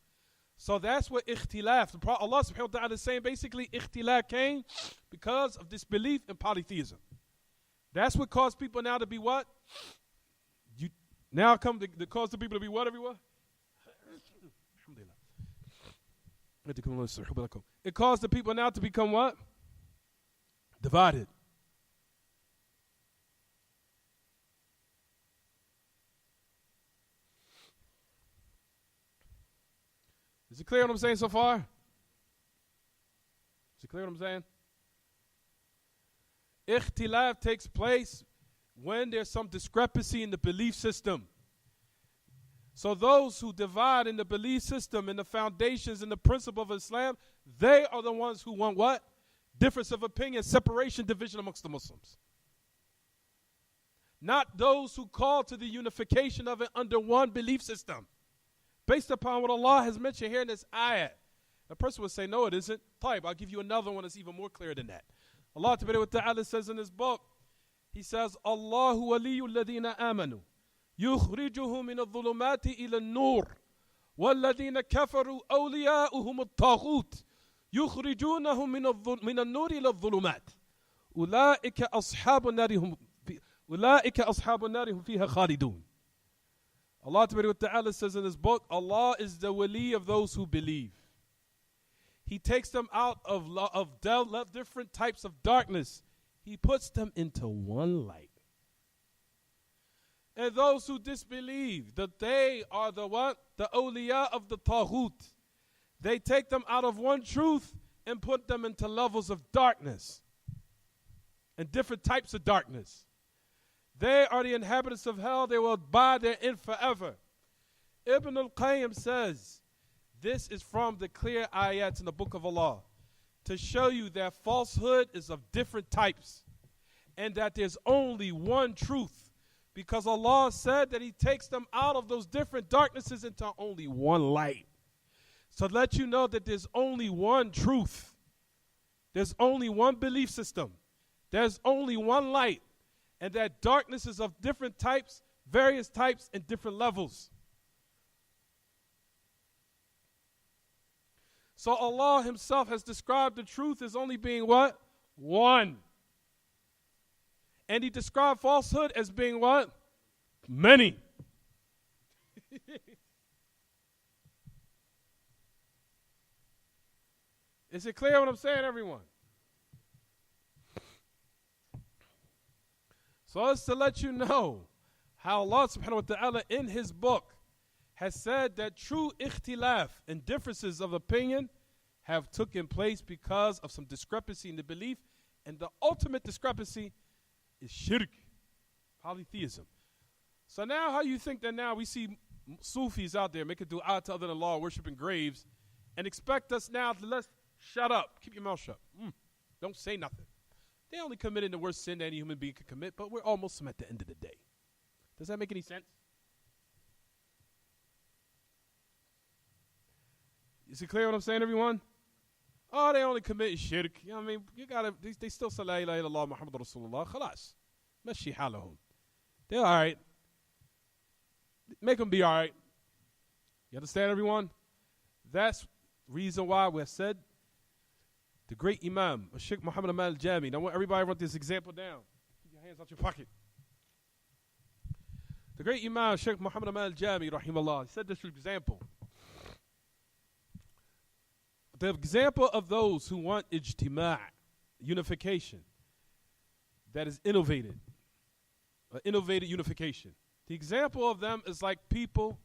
So that's what ikhtilaf, Allah subhanahu wa ta'ala is saying basically ikhtilaf came because of disbelief in polytheism. That's what caused people now to be what? Now come to cause the people to be what, everyone? It caused the people now to become what? Divided. Is it clear what I'm saying so far? Is it clear what I'm saying? Ikhtilaf takes place when there's some discrepancy in the belief system. So those who divide in the belief system and the foundations and the principle of Islam, they are the ones who want what? Difference of opinion, separation, division amongst the Muslims. Not those who call to the unification of it under one belief system, based upon what Allah has mentioned here in this ayat. A person would say, no, it isn't. Taib, I'll give you another one that's even more clear than that. Allah Ta'ala says in his book, He says, Allahu waliyyu alladhina amanu, yukhrijuhum min adh-dhulumati ila an-nur, walladhina kafaru awliya'uhum at-taghut, yukhrijunahum min an-nur ila adh-dhulumat. Ulaika ashabun narihum fiha khalidun. Allah Ta'ala says in his book, Allah is the wali of those who believe. He takes them out of different types of darkness. He puts them into one light. And those who disbelieve, that they are the what? The awliya of the taghut. They take them out of one truth and put them into levels of darkness and different types of darkness. They are the inhabitants of hell. They will abide therein forever. Ibn al-Qayyim says, this is from the clear ayats in the book of Allah, to show you that falsehood is of different types and that there's only one truth, because Allah said that He takes them out of those different darknesses into only one light. So let you know that there's only one truth. There's only one belief system. There's only one light. And that darkness is of different types, various types, and different levels. So Allah Himself has described the truth as only being what? One. And He described falsehood as being what? Many. Is it clear what I'm saying, everyone? So it's to let you know how Allah subhanahu wa ta'ala in His book has said that true ikhtilaf and differences of opinion have taken place because of some discrepancy in the belief, and the ultimate discrepancy is shirk, polytheism. So now how you think that now we see Sufis out there making dua to other than Allah, worshiping graves, and expect us now to let's shut up, keep your mouth shut, don't say nothing. They only committed the worst sin that any human being could commit, but we're all Muslim at the end of the day. Does that make any sense? Is it clear what I'm saying, everyone? Oh, they only commit shirk. You know what I mean? You gotta, they still say la ilaha illallah Muhammad Rasulullah. Khalas. Mashi halahum. They're all right. Make them be all right. You understand, everyone? That's reason why we said the great Imam, Sheikh Muhammad Amal al-Jami. Now, I want everybody to write this example down. Keep your hands out your pocket. The great Imam, Sheikh Muhammad Amal al-Jami, rahimahullah, said this example. The example of those who want ijtima', unification, that is innovated unification. The example of them is like people,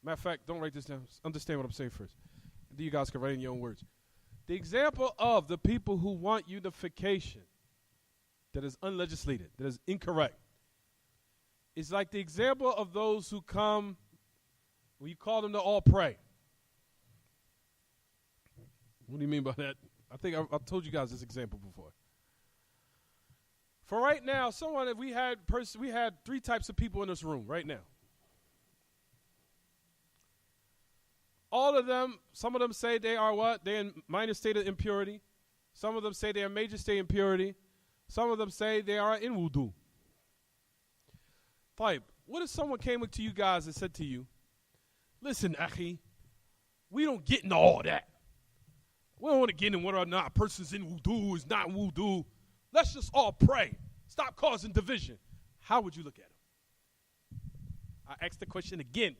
matter of fact, don't write this down, understand what I'm saying first. You guys can write it in your own words. The example of the people who want unification that is unlegislated, that is incorrect, is like the example of those who come, when you call them to all pray. What do you mean by that? I think I've told you guys this example before. For right now, if we had three types of people in this room right now. All of them, some of them say they are what? They're in minor state of impurity. Some of them say they are major state of impurity. Some of them say they are in wudu. Taib, what if someone came up to you guys and said to you, listen, akhi, we don't get into all that. We don't want to get into whether or not a person's in wudu, is not in wudu. Let's just all pray. Stop causing division. How would you look at him? I asked the question again.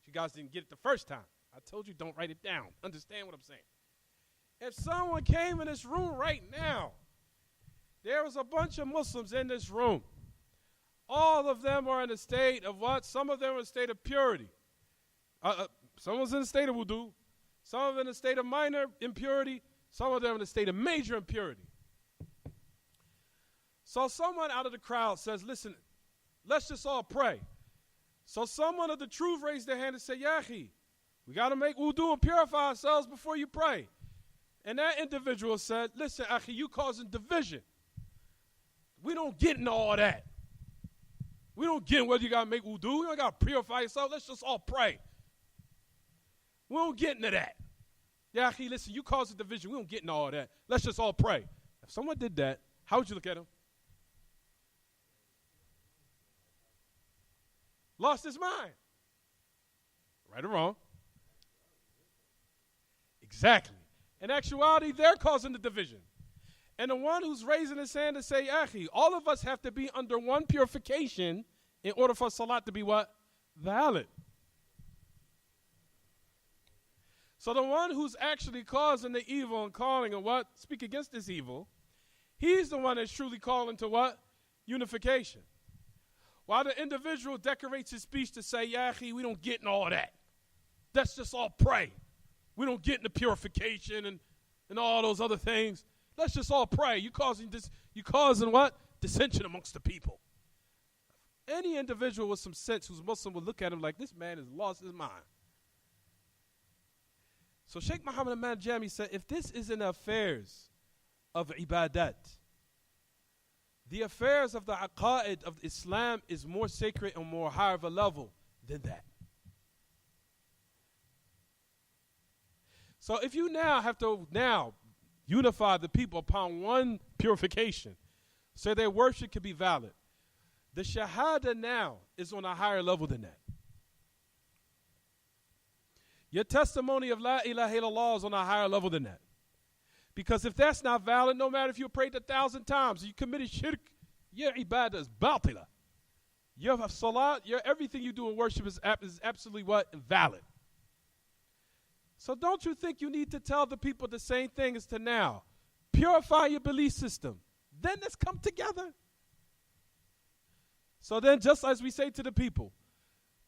You guys didn't get it the first time. I told you don't write it down. Understand what I'm saying? If someone came in this room right now, there was a bunch of Muslims in this room. All of them are in a state of what? Some of them are in a state of purity. Someone's in a state of wudu. Some of them in a state of minor impurity. Some of them in a state of major impurity. So someone out of the crowd says, listen, let's just all pray. So someone of the truth raised their hand and said, Yahi, we got to make wudu and purify ourselves before you pray. And that individual said, listen, Akhi, you causing division. We don't get into all that. We don't get in whether you got to make wudu. You don't got to purify yourself. Let's just all pray. We don't get into that. Yeah, Akhi, listen, you causing division. We don't get into all that. Let's just all pray. If someone did that, how would you look at him? Lost his mind. Right or wrong? Exactly. In actuality, they're causing the division. And the one who's raising his hand to say, Akhi, all of us have to be under one purification in order for salat to be what? Valid. So the one who's actually causing the evil and calling and what? Speak against this evil, he's the one that's truly calling to what? Unification. While the individual decorates his speech to say, Akhi, we don't get in all that. Let's just all pray. We don't get into purification and all those other things. Let's just all pray. You causing what? Dissension amongst the people. Any individual with some sense who's Muslim would look at him like, this man has lost his mind. So Sheikh Muhammad Ahmad Jami said, if this is in the affairs of ibadat, the affairs of the aqaid of Islam is more sacred and more higher of a level than that. So if you now have to unify the people upon one purification so their worship can be valid, the shahada now is on a higher level than that. Your testimony of la ilaha illallah is on a higher level than that. Because if that's not valid, no matter if you prayed 1,000 times, you committed shirk, your ibadah is batila. Your salat, everything you do in worship is absolutely what? Invalid. So don't you think you need to tell the people the same thing as to now? Purify your belief system. Then let's come together. So then just as we say to the people,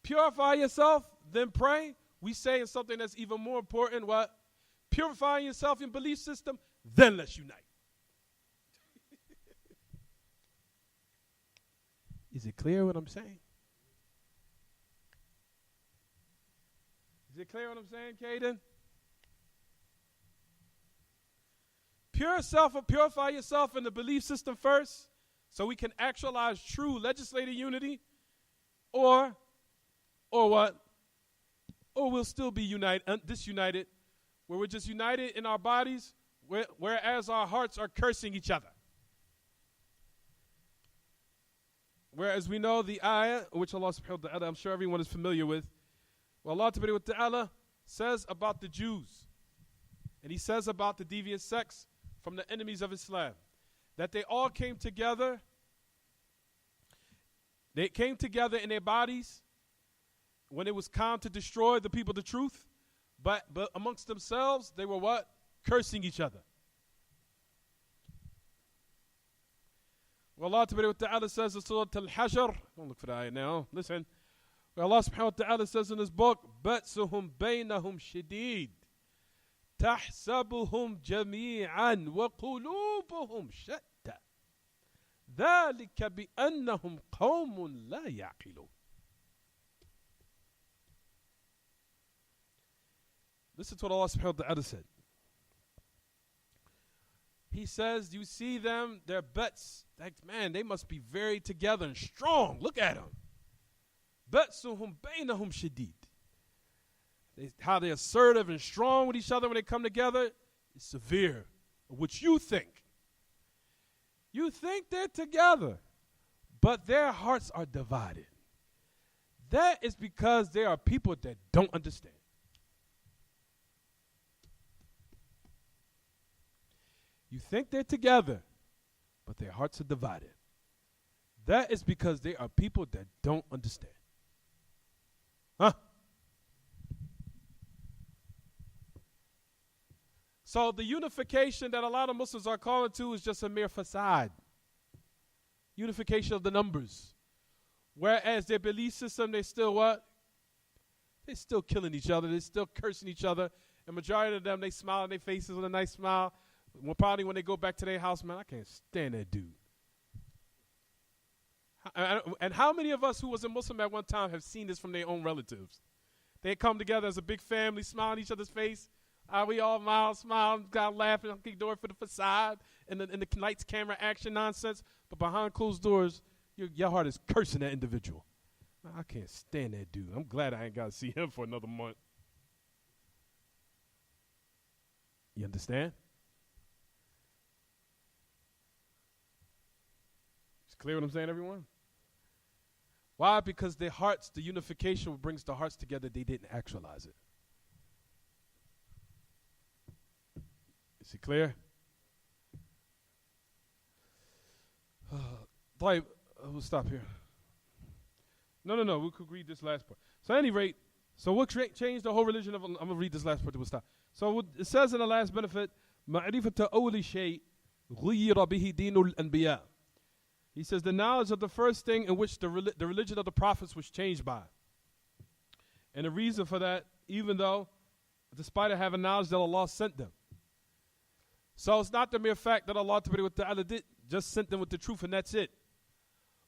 purify yourself, then pray, we say in something that's even more important, what? Purifying yourself in belief system, then let's unite. Is it clear what I'm saying? Is it clear what I'm saying, Caden? Purify yourself in the belief system first so we can actualize true legislative unity, or what? Or we'll still be disunited, where we're just united in our bodies, whereas our hearts are cursing each other. Whereas we know the ayah, which Allah subhanahu wa ta'ala, I'm sure everyone is familiar with, well, Allah subhanahu wa ta'ala says about the Jews, and he says about the deviant sects from the enemies of Islam, that they all came together. They came together in their bodies when it was time to destroy the people of the truth, but amongst themselves, they were what? Cursing each other. Well, Allah subhanahu wa ta'ala says in Surah Al-Hashr, don't look for the ayah now, listen. Well, Allah subhanahu wa ta'ala says in his book, بَأْسُهُمْ بَيْنَهُمْ شَدِيدٌ تَحْسَبُهُمْ جَمِيعًا وَقُلُوبُهُمْ شَتَّى ذَلِكَ بِأَنَّهُمْ قَوْمٌ لَا يَعْقِلُونَ. Listen to what Allah subhanahu wa ta'ala said. He says, you see them, their butts, like, man, they must be very together and strong. Look at them. بَأْسُهُمْ بَيْنَهُمْ شَدِيدٌ. How they're assertive and strong with each other when they come together is severe. Which you think. You think they're together, but their hearts are divided. That is because there are people that don't understand. You think they're together, but their hearts are divided. That is because there are people that don't understand. Huh? So the unification that a lot of Muslims are calling to is just a mere facade. Unification of the numbers. Whereas their belief system, they still what? They're still killing each other. They're still cursing each other. And majority of them, they smile on their faces with a nice smile. Well, probably when they go back to their house, man, I can't stand that dude. And how many of us who was a Muslim at one time have seen this from their own relatives? They come together as a big family, smile in each other's face. We all smile, got laughing, keep door for the facade, and the lights, camera, action nonsense. But behind closed doors, your heart is cursing that individual. I can't stand that dude. I'm glad I ain't got to see him for another month. You understand? It's clear what I'm saying, everyone? Why? Because their hearts, the unification brings the hearts together, they didn't actualize it. Is it clear? We'll stop here. No. We could read this last part. So at any rate, what changed the whole religion of Allah? I'm going to read this last part, then we'll stop. So it says in the last benefit, مَعْرِفَةَ أَوْلِ شَيْءٍ غُيِّرَ بِهِ دِينُ الْأَنْبِيَاءِ. He says the knowledge of the first thing in which the religion of the prophets was changed by. And the reason for that, even though, despite of having knowledge that Allah sent them. So it's not the mere fact that Allah Ta'ala did just sent them with the truth and that's it.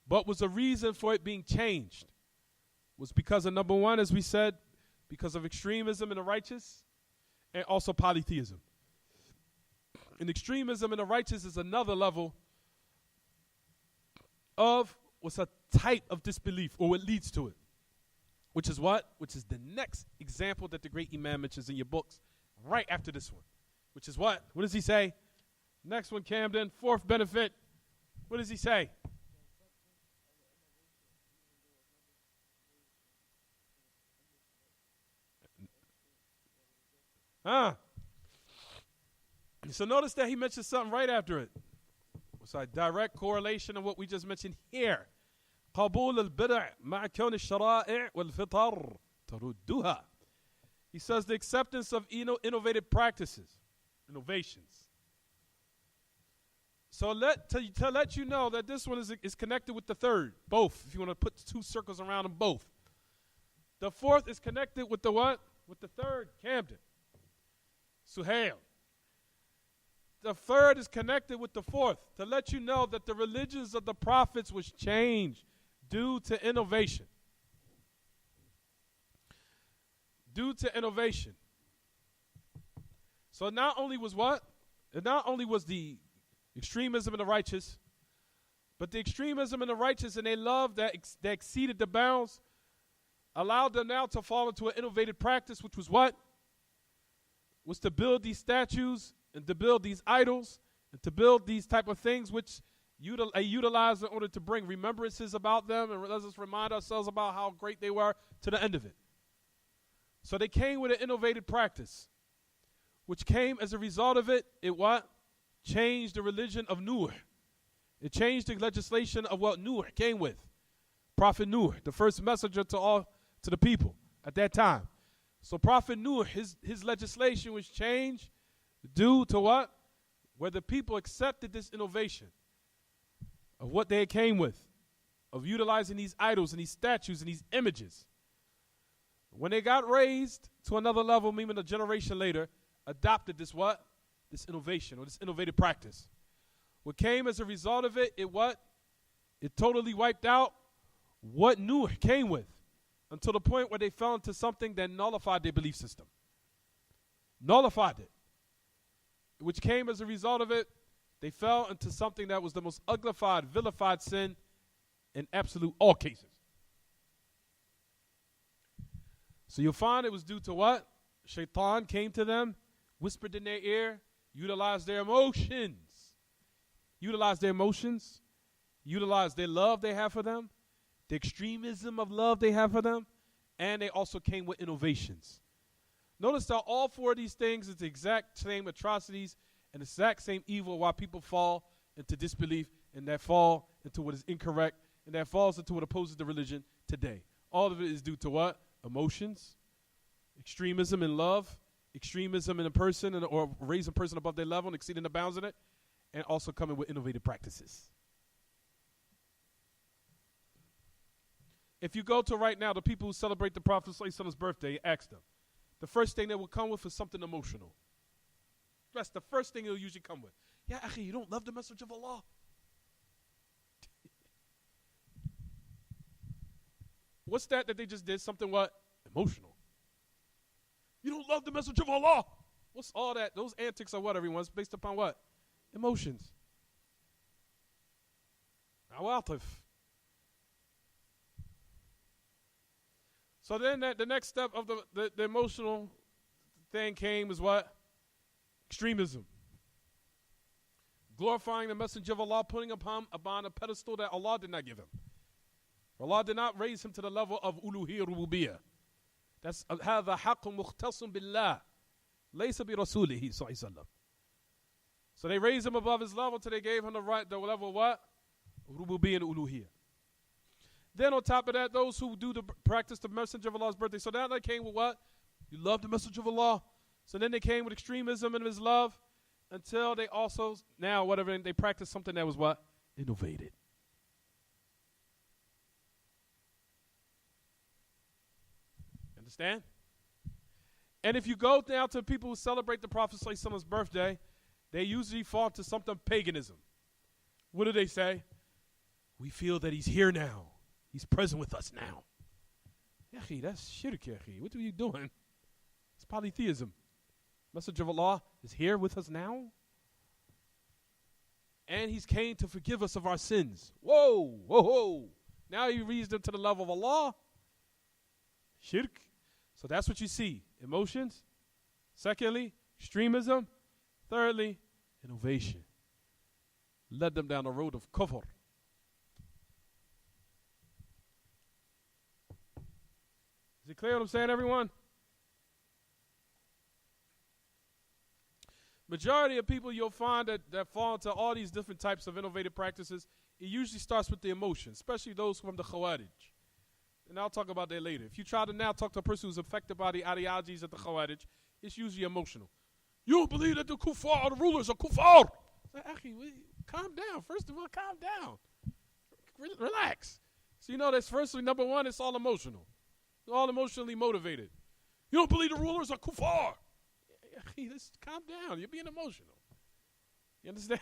But was a reason for it being changed. Was because of, number one, as we said, because of extremism in the righteous and also polytheism. And extremism in the righteous is another level of what's a type of disbelief, or what leads to it. Which is what? Which is the next example that the great Imam mentions in your books right after this one. Which is what? What does he say? Next one, Camden, fourth benefit. What does he say? So notice that he mentions something right after it. It's a direct correlation of what we just mentioned here. قبول البدع مع كون الشرائع والفطر تردها. He says the acceptance of innovative practices, innovations. So to let you know that this one is connected with the third, both. If you want to put two circles around them, both. The fourth is connected with the what? With the third, Camden. Suhail. The third is connected with the fourth, to let you know that the religions of the prophets was changed due to innovation. Due to innovation. So not only was what? It not only was the extremism in the righteous, but the extremism in the righteous and their love that exceeded the bounds allowed them now to fall into an innovative practice, which was what? Was to build these statues and to build these idols and to build these type of things which utilize in order to bring remembrances about them and let us remind ourselves about how great they were to the end of it. So they came with an innovative practice, which came as a result of it, it what? Changed the religion of Nuh. It changed the legislation of what Nuh came with. Prophet Nuh, the first messenger to the people at that time. So Prophet Nuh, his legislation was changed due to what? Where the people accepted this innovation of what they came with, of utilizing these idols and these statues and these images. When they got raised to another level, meaning a generation later, adopted this what? This innovation or this innovative practice. What came as a result of it, it what? It totally wiped out what Nuh came with until the point where they fell into something that nullified their belief system. Nullified it. Which came as a result of it, they fell into something that was the most uglified, vilified sin in absolute all cases. So you'll find it was due to what? Shaitan came to them, whispered in their ear, utilized their emotions. Utilized their emotions. Utilized their love they have for them. The extremism of love they have for them. And they also came with innovations. Notice that all four of these things is the exact same atrocities and the exact same evil why people fall into disbelief and that fall into what is incorrect and that falls into what opposes the religion today. All of it is due to what? Emotions, extremism in love, extremism in a person or raising a person above their level and exceeding the bounds in it, and also coming with innovative practices. If you go to right now, the people who celebrate the Prophet's birthday, ask them. The first thing they will come with is something emotional. That's the first thing they'll usually come with. Yeah, akhi, you don't love the message of Allah? What's that they just did? Something what? Emotional. You don't love the message of Allah. What's all that? Those antics are what, everyone's based upon what? Emotions. Awatif. So then the next step of the emotional thing came is what? Extremism. Glorifying the messenger of Allah, putting upon a pedestal that Allah did not give him. Allah did not raise him to the level of uluhiyya rububiyyah. That's هذا حق مختص بالله ليس برسوله صلى الله عليه وسلم. So they raised him above his level till they gave him the level of what? Rububiyyah and uluhiyya. Then on top of that, those who do practice the messenger of Allah's birthday. So now they came with what? You love the messenger of Allah. So then they came with extremism in his love until they also, now whatever, they practiced something that was what? Innovated. Understand? And if you go down to people who celebrate the Prophet ﷺ's birthday, they usually fall to something paganism. What do they say? We feel that he's here now. He's present with us now. Yahi, that's shirk, yahi. What are you doing? It's polytheism. Messenger of Allah is here with us now. And he's came to forgive us of our sins. Whoa, whoa, whoa. Now he raised them to the level of Allah. Shirk. So that's what you see. Emotions. Secondly, extremism. Thirdly, innovation. Led them down the road of kufr. Is it clear what I'm saying, everyone? Majority of people you'll find that fall into all these different types of innovative practices, it usually starts with the emotion, especially those from the Khawarij. And I'll talk about that later. If you try to now talk to a person who's affected by the ideologies of the Khawarij, it's usually emotional. You don't believe that the kuffar, the rulers are kuffar. Calm down. First of all, calm down. Relax. So you know that's firstly, number one, it's all emotional. It's all emotionally motivated. You don't believe the rulers are kuffar. Just calm down. You're being emotional. You understand?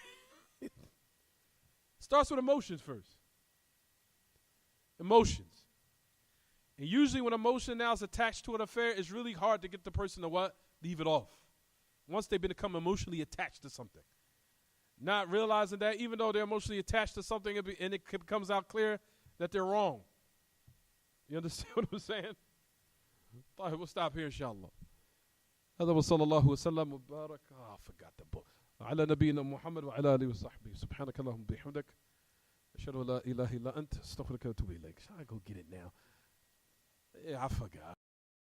Starts with emotions first. Emotions. And usually when emotion now is attached to an affair, it's really hard to get the person to what? Leave it off. Once they become emotionally attached to something. Not realizing that even though they're emotionally attached to something and it comes out clear that they're wrong. You understand what I'm saying? We'll stop here inshallah. هذا وصلى الله وسلم وبارك. I forgot the book. على نبينا محمد وعلى آله وصحبه سبحانك اللهم بحمدك أشهد أن لا إله إلا أنت أستغفرك وأتوب إليك. Shall I go get it now? Yeah, I forgot.